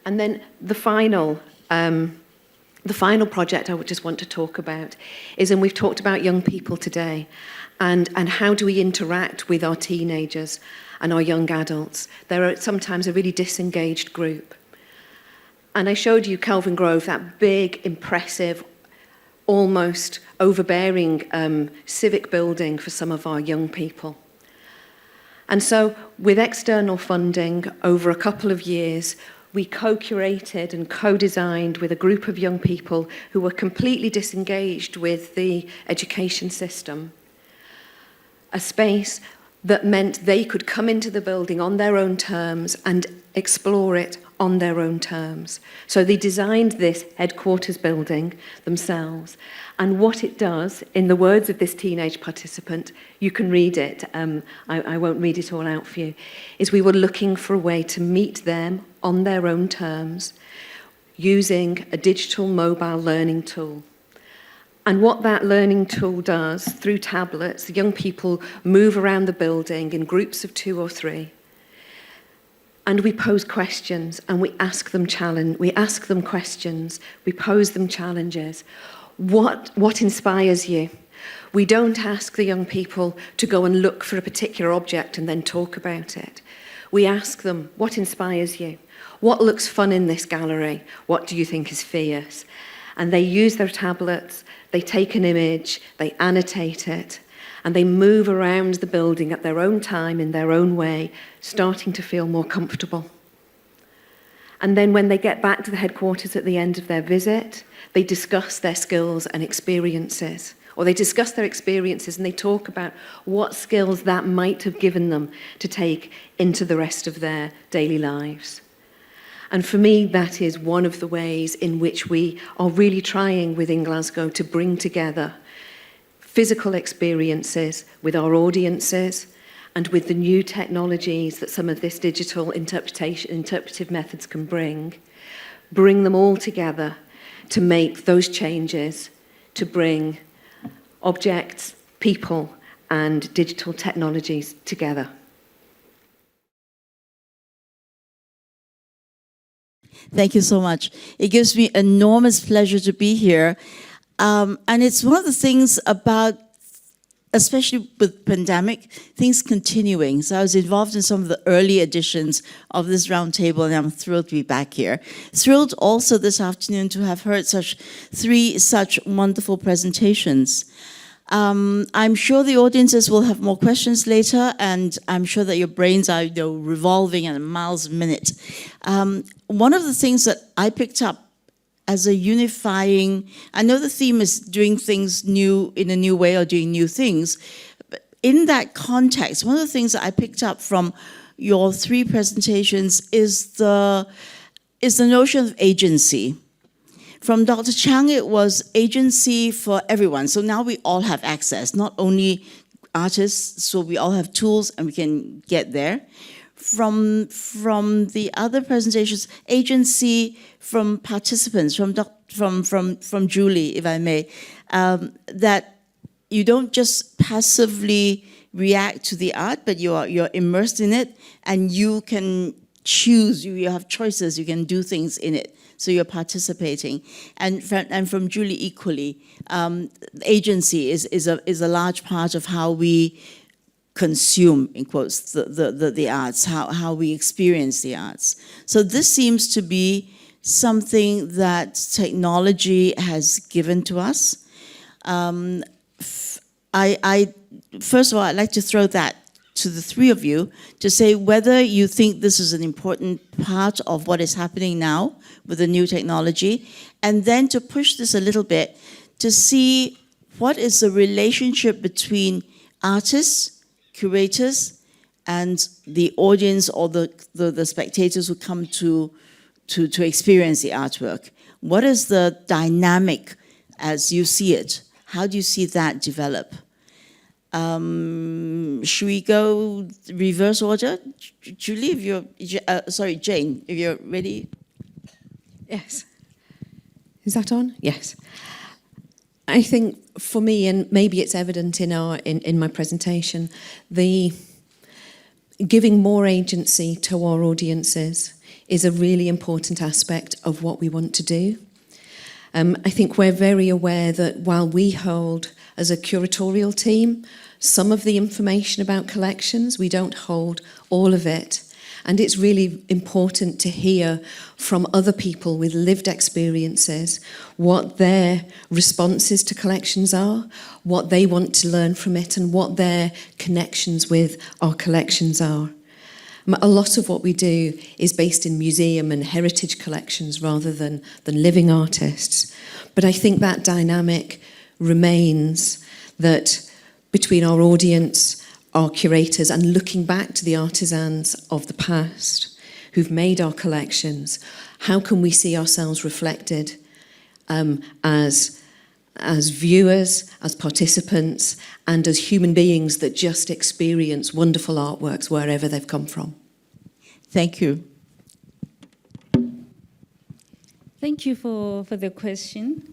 And then the final project I would just want to talk about is, and we've talked about young people today, and how do we interact with our teenagers and our young adults. They're sometimes a really disengaged group. And I showed you Kelvin Grove, that big, impressive, almost overbearing civic building for some of our young people. And so with external funding over a couple of years, we co-curated and co-designed with a group of young people who were completely disengaged with the education system, a space that meant they could come into the building on their own terms and explore it on their own terms. So they designed this headquarters building themselves. And what it does, in the words of this teenage participant, you can read it, I won't read it all out for you, is we were looking for a way to meet them on their own terms using a digital mobile learning tool. And what that learning tool does, through tablets, the young people move around the building in groups of 2 or 3. And we pose questions, and we ask them questions, we pose them challenges. What inspires you? We don't ask the young people to go and look for a particular object and then talk about it. We ask them, what inspires you? What looks fun in this gallery? What do you think is fierce? And they use their tablets, they take an image, they annotate it, and they move around the building at their own time, in their own way, starting to feel more comfortable. And then when they get back to the headquarters at the end of their visit, they discuss their skills and experiences, or they discuss their experiences and they talk about what skills that might have given them to take into the rest of their daily lives. And for me, that is one of the ways in which we are really trying within Glasgow to bring together physical experiences with our audiences and with the new technologies that some of this digital interpretive methods can bring them all together to make those changes, to bring objects, people, and digital technologies together. Thank you so much. It gives me enormous pleasure to be here. And it's one of the things about, especially with pandemic, things continuing. So I was involved in some of the early editions of this roundtable, and I'm thrilled to be back here. Thrilled also this afternoon to have heard three such wonderful presentations. I'm sure the audiences will have more questions later, and I'm sure that your brains are revolving at miles a minute. One of the things that I picked up as a unifying, I know the theme is doing things new in a new way or doing new things, but in that context, one of the things that I picked up from your three presentations is the notion of agency. From Dr. Chang, it was agency for everyone. So now we all have access, not only artists, so we all have tools and we can get there. From the other presentations, agency from participants, from Julie, if I may, that you don't just passively react to the art, but you're immersed in it, and you can choose. You have choices. You can do things in it. So you're participating, and from Julie equally, agency is a large part of how we consume, in quotes, the arts, how we experience the arts. So this seems to be something that technology has given to us. First of all, I'd like to throw that to the three of you to say whether you think this is an important part of what is happening now with the new technology, and then to push this a little bit to see what is the relationship between artists, curators, and the audience or the spectators who come to experience the artwork. What is the dynamic as you see it? How do you see that develop? Should we go reverse order? Julie, if you're, sorry, Jane, if you're ready. Yes. Is that on? Yes. I think for me, and maybe it's evident in my presentation, the giving more agency to our audiences is a really important aspect of what we want to do. I think we're very aware that while we hold, as a curatorial team, some of the information about collections, we don't hold all of it. And it's really important to hear from other people with lived experiences what their responses to collections are, what they want to learn from it, and what their connections with our collections are. A lot of what we do is based in museum and heritage collections rather than living artists. But I think that dynamic remains, that between our audience, our curators, and looking back to the artisans of the past who've made our collections, how can we see ourselves reflected as viewers, as participants, and as human beings that just experience wonderful artworks wherever they've come from. Thank you. Thank you for the question.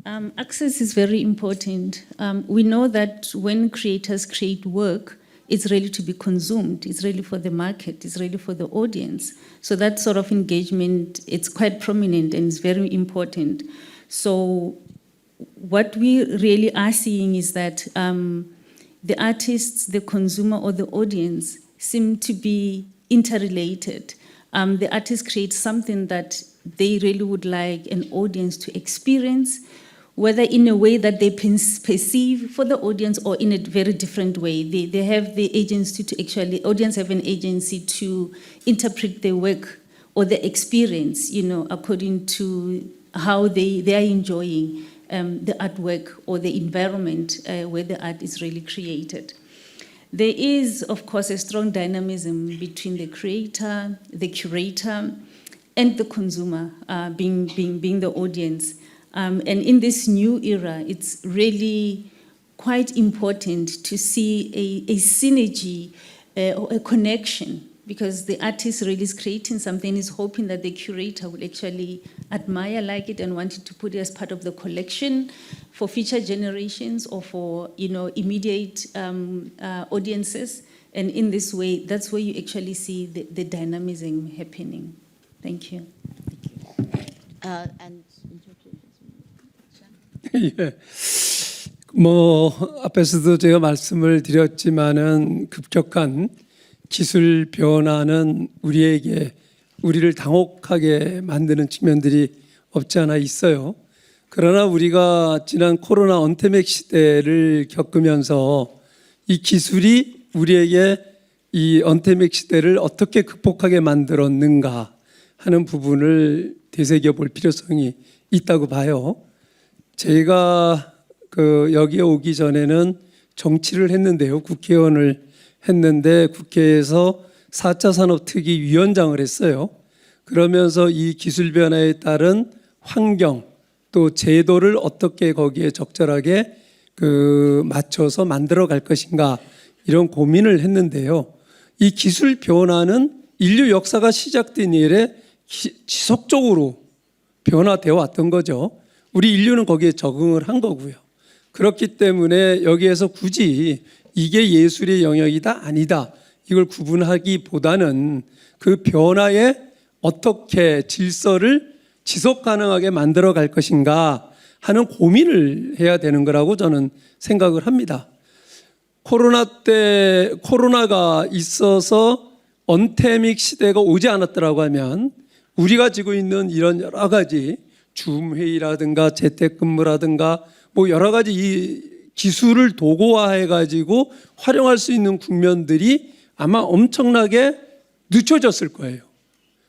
Access is very important. We know that when creators create work, it's really to be consumed. It's really for the market. It's really for the audience. So that sort of engagement, it's quite prominent and it's very important. So what we really are seeing is that the artists, the consumer, or the audience seem to be interrelated. The artist creates something that they really would like an audience to experience, whether in a way that they perceive for the audience or in a very different way. They have the agency to actually, audience have an agency to interpret their work or the experience, according to how they are enjoying the artwork or the environment where the art is really created. There is, of course, a strong dynamism between the creator, the curator, and the consumer, being the audience. And in this new era, it's really quite important to see a synergy or a connection, because the artist really is creating something, is hoping that the curator will actually admire, like it, and want to put it as part of the collection for future generations or for immediate audiences. And in this way, that's where you actually see the dynamism happening. Thank you. And 예. 앞에서도 제가 말씀을 드렸지만은 급격한 기술 변화는 우리를 당혹하게 만드는 측면들이 없지 않아 있어요. 그러나 우리가 지난 코로나 언태맥 시대를 겪으면서 이 기술이 우리에게 이 언태맥 시대를 어떻게 극복하게 만들었는가 하는 부분을 되새겨 볼 필요성이 있다고 봐요. 제가 여기에 오기 전에는 정치를 했는데요. 국회의원을 했는데 국회에서 4차 산업특위 위원장을 했어요. 그러면서 이 기술 변화에 따른 환경 또 제도를 어떻게 거기에 적절하게 맞춰서 만들어 갈 것인가 이런 고민을 했는데요. 이 기술 변화는 인류 역사가 시작된 이래 지속적으로 변화되어 왔던 거죠. 우리 인류는 거기에 적응을 한 거고요. 그렇기 때문에 여기에서 굳이 이게 예술의 영역이다 아니다 이걸 구분하기보다는 그 변화에 어떻게 질서를 지속 가능하게 만들어 갈 것인가 하는 고민을 해야 되는 거라고 저는 생각을 합니다. 코로나가 있어서 언태믹 시대가 오지 않았더라고 하면 우리가 지고 있는 이런 여러 가지 줌 회의라든가 재택근무라든가 여러 가지 이 기술을 도구화해 가지고 활용할 수 있는 국면들이 아마 엄청나게 늦춰졌을 거예요.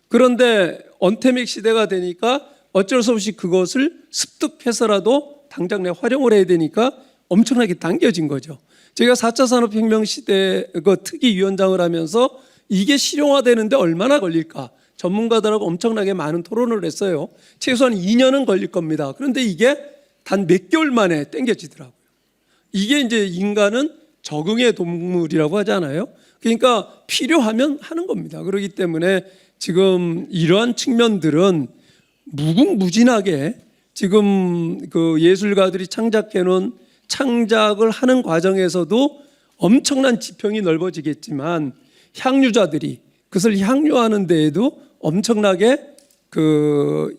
그런데 언태믹 시대가 되니까 어쩔 수 없이 그것을 습득해서라도 당장 내 활용을 해야 되니까 엄청나게 당겨진 거죠. 제가 4차 산업혁명 시대 특위위원장을 하면서 이게 실용화되는데 얼마나 걸릴까? 전문가들하고 엄청나게 많은 토론을 했어요. 최소한 2년은 걸릴 겁니다. 그런데 이게 단 몇 개월 만에 땡겨지더라고요. 이게 이제 인간은 적응의 동물이라고 하잖아요. 그러니까 필요하면 하는 겁니다. 그렇기 때문에 지금 이러한 측면들은 무궁무진하게 지금 그 예술가들이 창작해놓은 창작을 하는 과정에서도 엄청난 지평이 넓어지겠지만 향유자들이 그것을 향유하는 데에도 엄청나게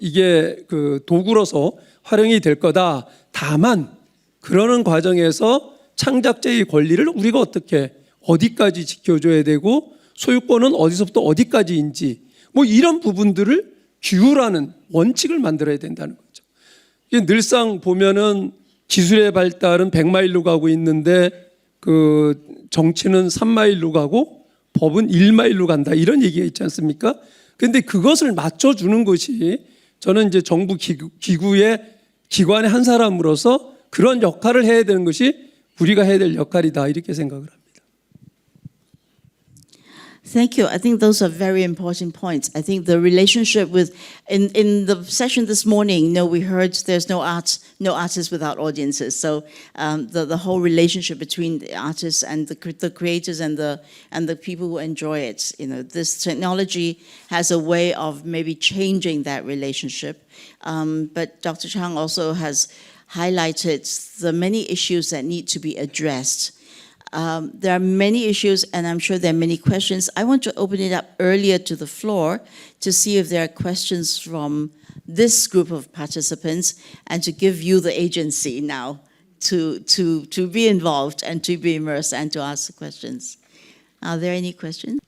이게 도구로서 활용이 될 거다. 다만 그러는 과정에서 창작자의 권리를 우리가 어디까지 지켜줘야 되고 소유권은 어디서부터 어디까지인지 뭐 이런 부분들을 규율하는 원칙을 만들어야 된다는 거죠. 이게 늘상 보면은 기술의 발달은 100마일로 가고 있는데 정치는 3마일로 가고 법은 1마일로 간다 이런 얘기가 있지 않습니까? 그런데 그것을 맞춰주는 것이 저는 이제 정부 기구의 기관의 한 사람으로서 그런 역할을 해야 되는 것이 우리가 해야 될 역할이다 이렇게 생각을 합니다. Thank you. I think those are very important points. I think the relationship with, in the session this morning, we heard there's no artists without audiences. So the whole relationship between the artists and the creators and the people who enjoy it. This technology has a way of maybe changing that relationship. But Dr. Choung also has highlighted the many issues that need to be addressed. There are many issues, and I'm sure there are many questions. I want to open it up earlier to the floor to see if there are questions from this group of participants, and to give you the agency now to be involved and to be immersed and to ask the questions. Are there any questions?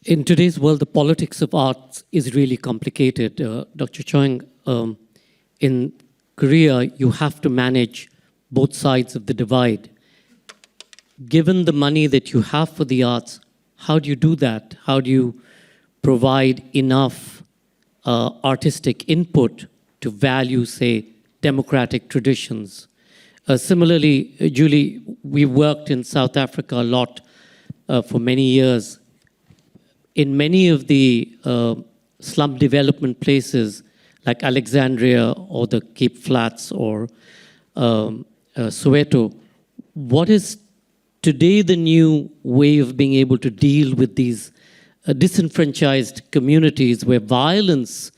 In today's world, the politics of arts is really complicated. Dr. Choung, in Korea, you have to manage both sides of the divide. Given the money that you have for the arts, how do you do that? How do you provide enough artistic input to value, say, democratic traditions? Similarly, Julie, we worked in South Africa a lot for many years. In many of the slum development places, like Alexandria or the Cape Flats or Soweto, what is today the new way of being able to deal with these disenfranchised communities where violence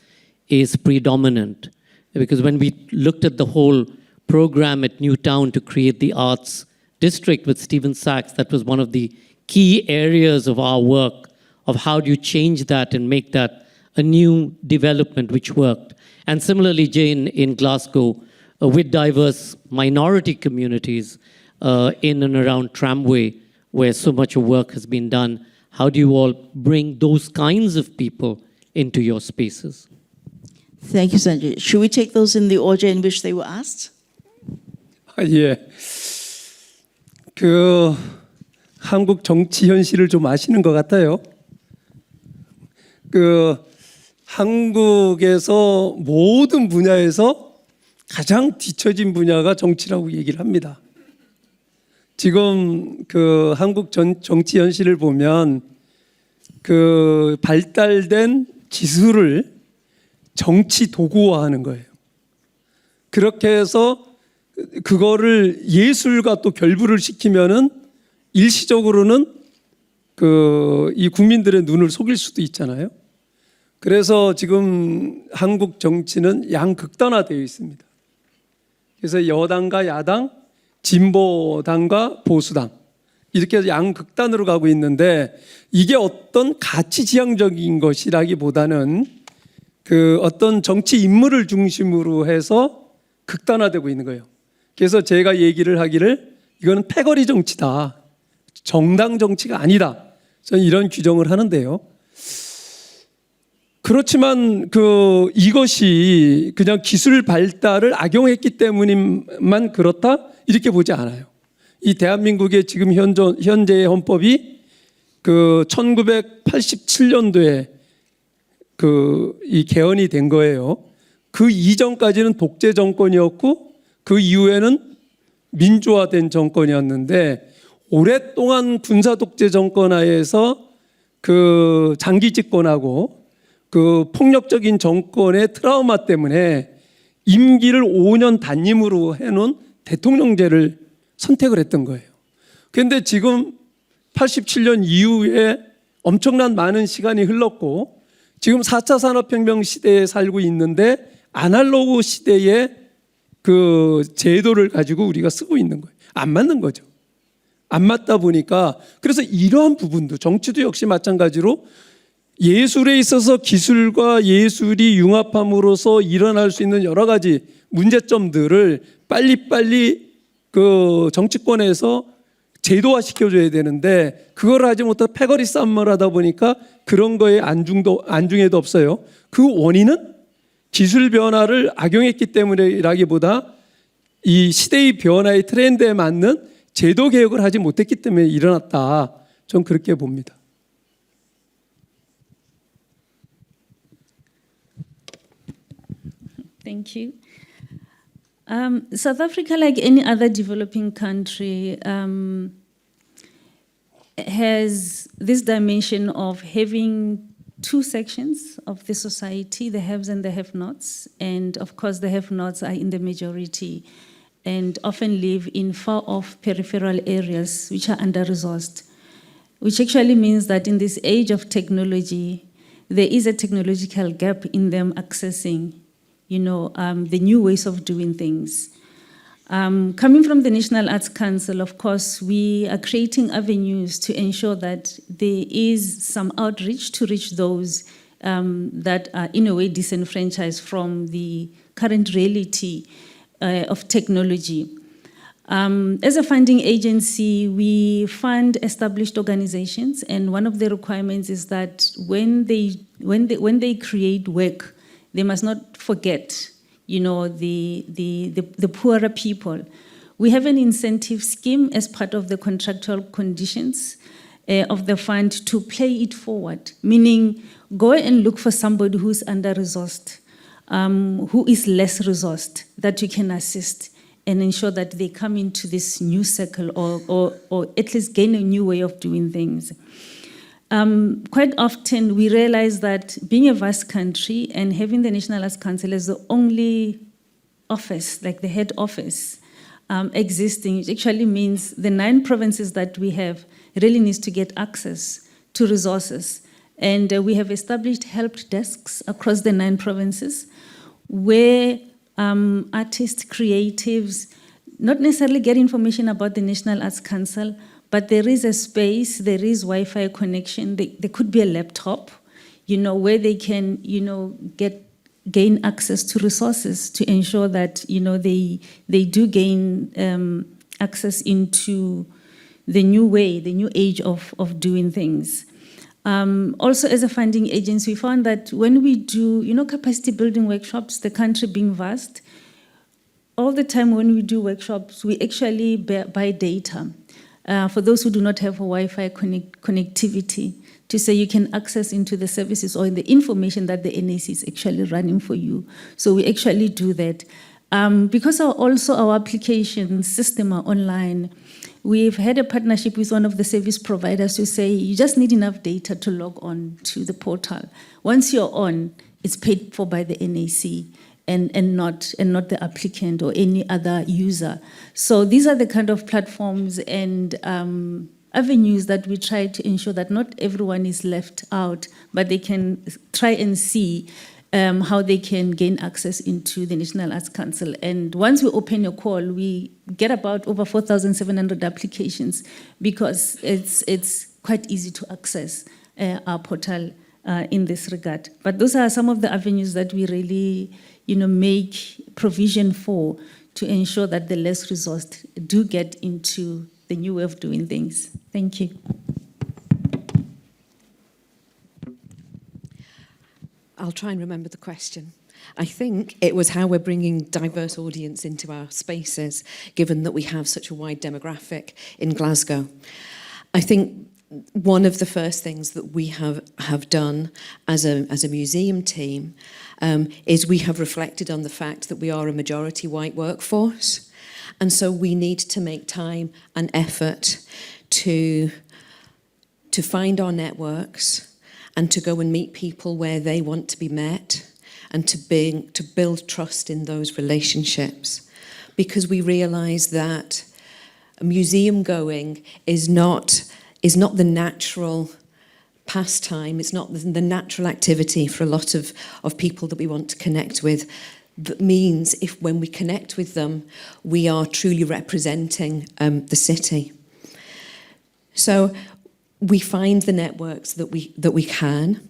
is predominant? Because when we looked at the whole program at Newtown to create the arts district with Stephen Sachs, that was one of the key areas of our work, of how do you change that and make that a new development which worked. And similarly, Jane, in Glasgow, with diverse minority communities in and around Tramway, where so much work has been done, how do you all bring those kinds of people into your spaces? Thank you, Sanjay. Should we take those in the order in which they were asked? 예. 한국 정치 현실을 좀 아시는 것 같아요. 한국에서 모든 분야에서 가장 뒤처진 분야가 정치라고 얘기를 합니다. 지금 한국 정치 현실을 보면 발달된 기술을 정치 도구화하는 거예요. 그렇게 해서 그거를 예술과 또 결부를 시키면은 일시적으로는 이 국민들의 눈을 속일 수도 있잖아요. 그래서 지금 한국 정치는 양극단화되어 있습니다. 그래서 여당과 야당, 진보당과 보수당 이렇게 해서 양극단으로 가고 있는데 이게 어떤 가치 지향적인 것이라기보다는 어떤 정치 인물을 중심으로 해서 극단화되고 있는 거예요. 그래서 제가 얘기를 하기를 이거는 패거리 정치다. 정당 정치가 아니다. 저는 이런 규정을 하는데요. 그렇지만 이것이 그냥 기술 발달을 악용했기 때문만 그렇다 이렇게 보지 않아요. 이 대한민국의 지금 현재의 헌법이 1987년도에 이 개헌이 된 거예요. 그 이전까지는 독재 정권이었고 그 이후에는 민주화된 정권이었는데 오랫동안 군사 독재 정권 하에서 장기 집권하고 폭력적인 정권의 트라우마 때문에 임기를 5년 단임으로 해놓은 대통령제를 선택을 했던 거예요. 그런데 지금 87년 이후에 엄청난 많은 시간이 흘렀고 지금 4차 산업혁명 시대에 살고 있는데 아날로그 시대의 그 제도를 가지고 우리가 쓰고 있는 거예요. 안 맞는 거죠. 안 맞다 보니까 그래서 이러한 부분도 정치도 역시 마찬가지로 예술에 있어서 기술과 예술이 융합함으로써 일어날 수 있는 여러 가지 문제점들을 빨리빨리 그 정치권에서 제도화 시켜줘야 되는데 그걸 하지 못하고 패거리 싸움을 하다 보니까 그런 거에 안중에도 없어요. 그 원인은 기술 변화를 악용했기 때문이라기보다 이 시대의 변화의 트렌드에 맞는 제도 개혁을 하지 못했기 때문에 일어났다. 전 그렇게 봅니다. Thank you. South Africa, like any other developing country, has this dimension of having two sections of the society, the haves and the have-nots. And of course, the have-nots are in the majority and often live in far-off peripheral areas which are under-resourced, which actually means that in this age of technology, there is a technological gap in them accessing the new ways of doing things. Coming from the National Arts Council, of course, we are creating avenues to ensure that there is some outreach to reach those that are in a way disenfranchised from the current reality of technology. As a funding agency, we fund established organizations, and one of the requirements is that when they create work, they must not forget, the poorer people. We have an incentive scheme as part of the contractual conditions of the fund to play it forward, meaning go and look for somebody who's under-resourced, who is less resourced, that you can assist and ensure that they come into this new circle or at least gain a new way of doing things. Quite often we realize that being a vast country and having the National Arts Council as the only office, like the head office, existing, it actually means the 9 provinces that we have really needs to get access to resources. And we have established help desks across the 9 provinces where artists, creatives, not necessarily get information about the National Arts Council, but there is a space, there is Wi-Fi connection, there could be a laptop, where they can, gain access to resources to ensure that, they do gain access into the new way, the new age of doing things. Also, as a funding agency, we found that when we do, capacity building workshops, the country being vast, all the time when we do workshops, we actually buy data. For those who do not have a Wi-Fi connectivity, to say you can access into the services or the information that the NAC is actually running for you. So we actually do that. Because our application system are online, we've had a partnership with one of the service providers to say you just need enough data to log on to the portal. Once you're on, it's paid for by the NAC. And not the applicant or any other user. So these are the kind of platforms and avenues that we try to ensure that not everyone is left out, but they can try and see how they can gain access into the National Arts Council. And once we open a call, we get about over 4,700 applications because it's quite easy to access our portal in this regard. But those are some of the avenues that we really make provision for to ensure that the less resourced do get into the new way of doing things. Thank you. I'll try and remember the question. I think it was how we're bringing diverse audience into our spaces, given that we have such a wide demographic in Glasgow. I think one of the first things that we have done as a museum team is we have reflected on the fact that we are a majority white workforce, and so we need to make time and effort to find our networks and to go and meet people where they want to be met and to build trust in those relationships, because we realise that museum going is not the natural pastime. It's not the natural activity for a lot of people that we want to connect with. That means if when we connect with them, we are truly representing the city. So we find the networks that we can.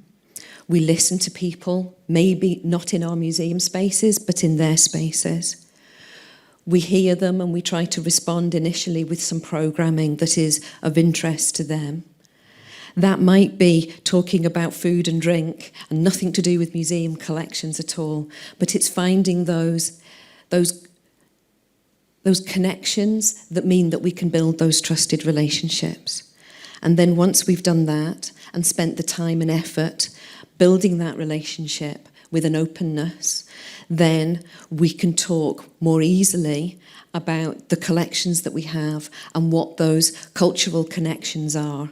We listen to people, maybe not in our museum spaces, but in their spaces. We hear them and we try to respond initially with some programming that is of interest to them. That might be talking about food and drink and nothing to do with museum collections at all, but it's finding those connections that mean that we can build those trusted relationships. And then once we've done that and spent the time and effort building that relationship with an openness, then we can talk more easily about the collections that we have and what those cultural connections are,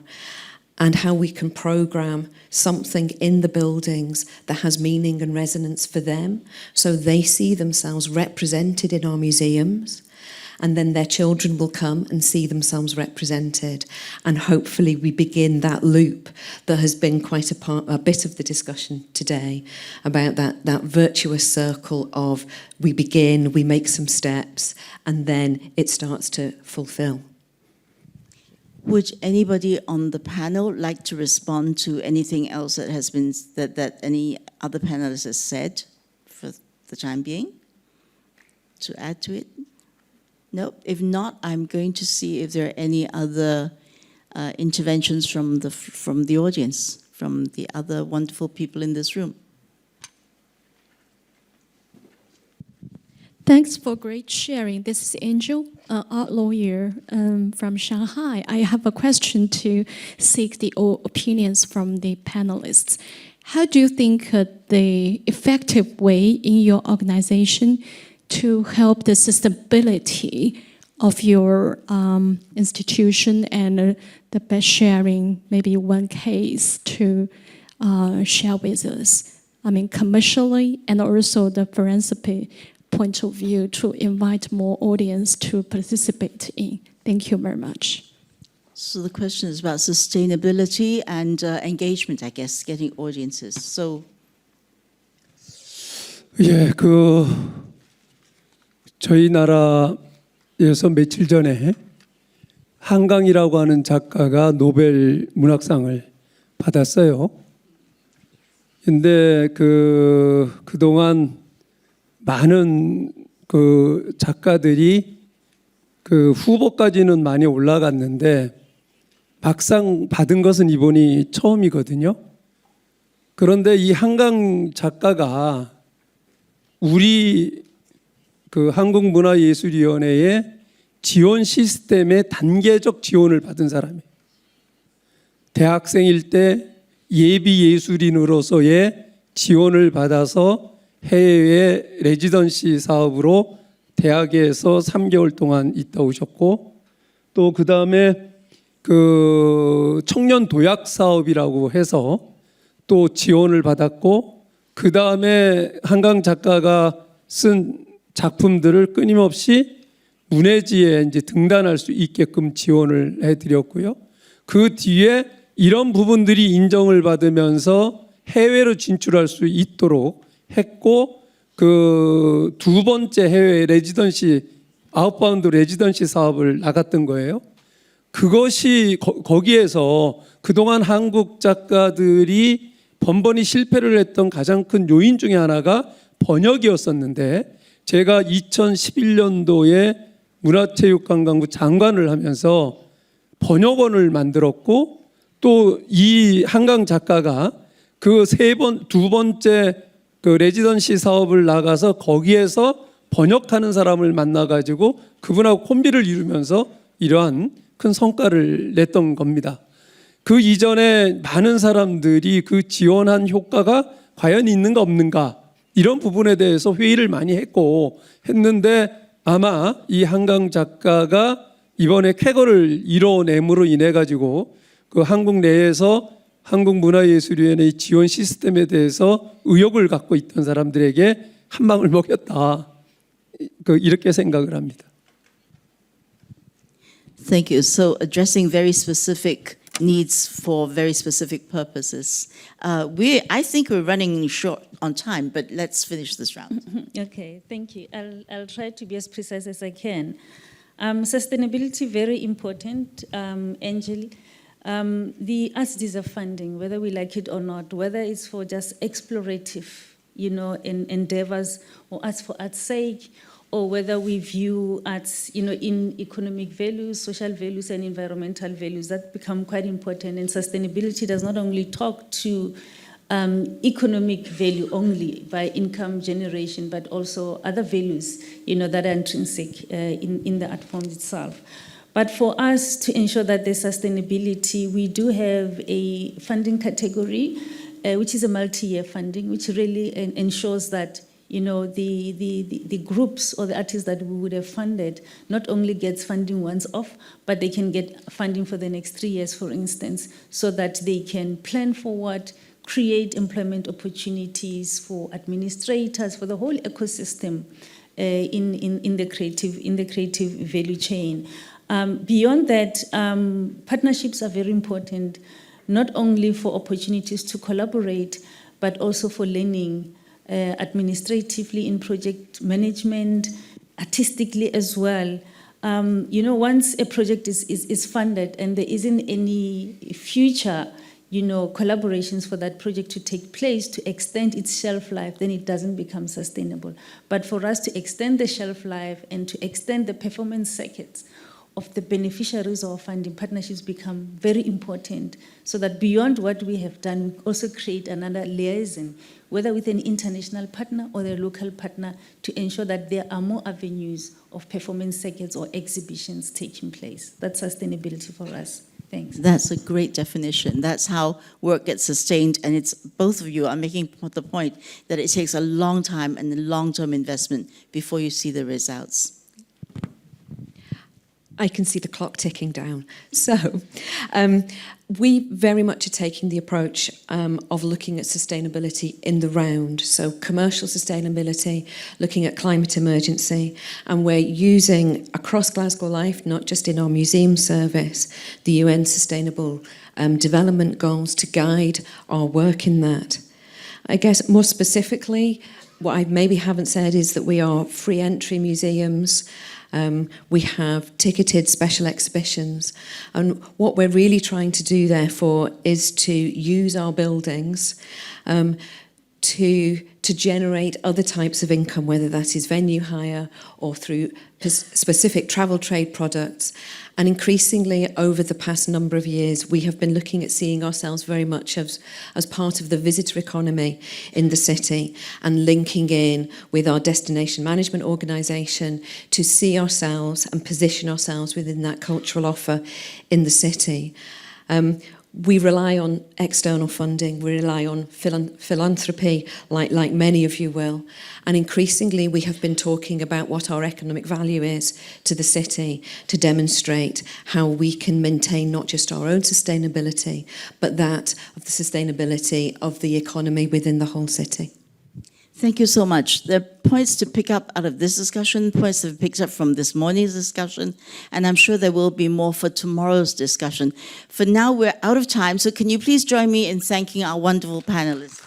and how we can program something in the buildings that has meaning and resonance for them, so they see themselves represented in our museums, and then their children will come and see themselves represented. And hopefully we begin that loop that has been quite a bit of the discussion today about that virtuous circle of we begin, we make some steps, and then it starts to fulfill. Would anybody on the panel like to respond to anything else that has been that any other panelists has said for the time being? To add to it? No. If not, I'm going to see if there are any other interventions from the audience, from the other wonderful people in this room. Thanks for great sharing. This is Angel, art lawyer from Shanghai. I have a question to seek the opinions from the panelists. How do you think the effective way in your organization to help the sustainability of your institution and the best sharing, maybe one case to share with us? I mean, commercially and also the philanthropy point of view to invite more audience to participate in. Thank you very much. So the question is about sustainability and engagement, I guess, getting audiences. So, 예, 저희 나라에서 며칠 전에 한강이라고 하는 작가가 노벨 문학상을 받았어요. 근데 그동안 많은 작가들이 후보까지는 많이 올라갔는데 박상 받은 것은 이번이 처음이거든요. 그런데 이 한강 작가가 우리 한국문화예술위원회의 지원 시스템의 단계적 지원을 받은 사람이에요. 대학생일 때 예비 예술인으로서의 지원을 받아서 해외 레지던시 사업으로 대학에서 3개월 동안 있다 오셨고, 또 그 다음에 청년 도약 사업이라고 해서 또 지원을 받았고, 그 다음에 한강 작가가 쓴 작품들을 끊임없이 문예지에 이제 등단할 수 있게끔 지원을 해드렸고요. 그 뒤에 이런 부분들이 인정을 받으면서 해외로 진출할 수 있도록 했고, 두 번째 해외 레지던시 아웃바운드 레지던시 사업을 나갔던 거예요. 그것이 거기에서 그동안 한국 작가들이 번번이 실패를 했던 가장 큰 요인 중에 하나가 번역이었었는데, 제가 2011년도에 문화체육관광부 장관을 하면서 번역원을 만들었고, 또 이 한강 작가가 두 번째 레지던시 사업을 나가서 거기에서 번역하는 사람을 만나가지고 그분하고 콤비를 이루면서 이러한 큰 성과를 냈던 겁니다. 그 이전에 많은 사람들이 지원한 효과가 과연 있는가 없는가 이런 부분에 대해서 회의를 많이 했는데, 아마 이 한강 작가가 이번에 쾌거를 이뤄냄으로 인해 가지고 한국 내에서 한국문화예술위원회의 지원 시스템에 대해서 의혹을 갖고 있던 사람들에게 한 방울 먹였다, 이렇게 생각을 합니다. Thank you. So addressing very specific needs for very specific purposes. I think we're running short on time, but let's finish this round. Okay, thank you. I'll try to be as precise as I can. Sustainability, very important, Angel. The arts deserve funding, whether we like it or not, whether it's for just explorative, endeavors or arts for art's sake, or whether we view arts, in economic values, social values, and environmental values, that become quite important. And sustainability does not only talk to economic value only by income generation, but also other values, that are intrinsic in the art form itself. But for us to ensure that there's sustainability, we do have a funding category, which is a multi-year funding, which really ensures that the groups or the artists that we would have funded not only gets funding once off, but they can get funding for the next 3 years, for instance, so that they can plan forward, create employment opportunities for administrators, for the whole ecosystem in the creative value chain. Beyond that, partnerships are very important, not only for opportunities to collaborate, but also for learning administratively in project management, artistically as well. Once a project is funded and there isn't any future, collaborations for that project to take place to extend its shelf life, then it doesn't become sustainable. But for us to extend the shelf life and to extend the performance circuits of the beneficiaries of funding, partnerships become very important, so that beyond what we have done, we also create another liaison, whether with an international partner or a local partner, to ensure that there are more avenues of performance circuits or exhibitions taking place. That's sustainability for us. Thanks. That's a great definition. That's how work gets sustained, and it's both of you are making the point that it takes a long time and a long-term investment before you see the results. I can see the clock ticking down. So we very much are taking the approach of looking at sustainability in the round. So commercial sustainability, looking at climate emergency, and we're using across Glasgow Life, not just in our museum service, the UN Sustainable Development Goals to guide our work in that. I guess more specifically, what I maybe haven't said is that we are free entry museums. We have ticketed special exhibitions, and what we're really trying to do therefore is to use our buildings to generate other types of income, whether that is venue hire or through specific travel trade products. And increasingly over the past number of years, we have been looking at seeing ourselves very much as part of the visitor economy in the city, and linking in with our destination management organisation to see ourselves and position ourselves within that cultural offer in the city. We rely on external funding, we rely on philanthropy, like many of you will. And increasingly we have been talking about what our economic value is to the city, to demonstrate how we can maintain not just our own sustainability, but that of the sustainability of the economy within the whole city. Thank you so much. There are points to pick up out of this discussion, points to be picked up from this morning's discussion, and I'm sure there will be more for tomorrow's discussion. For now, we're out of time, so can you please join me in thanking our wonderful panelists?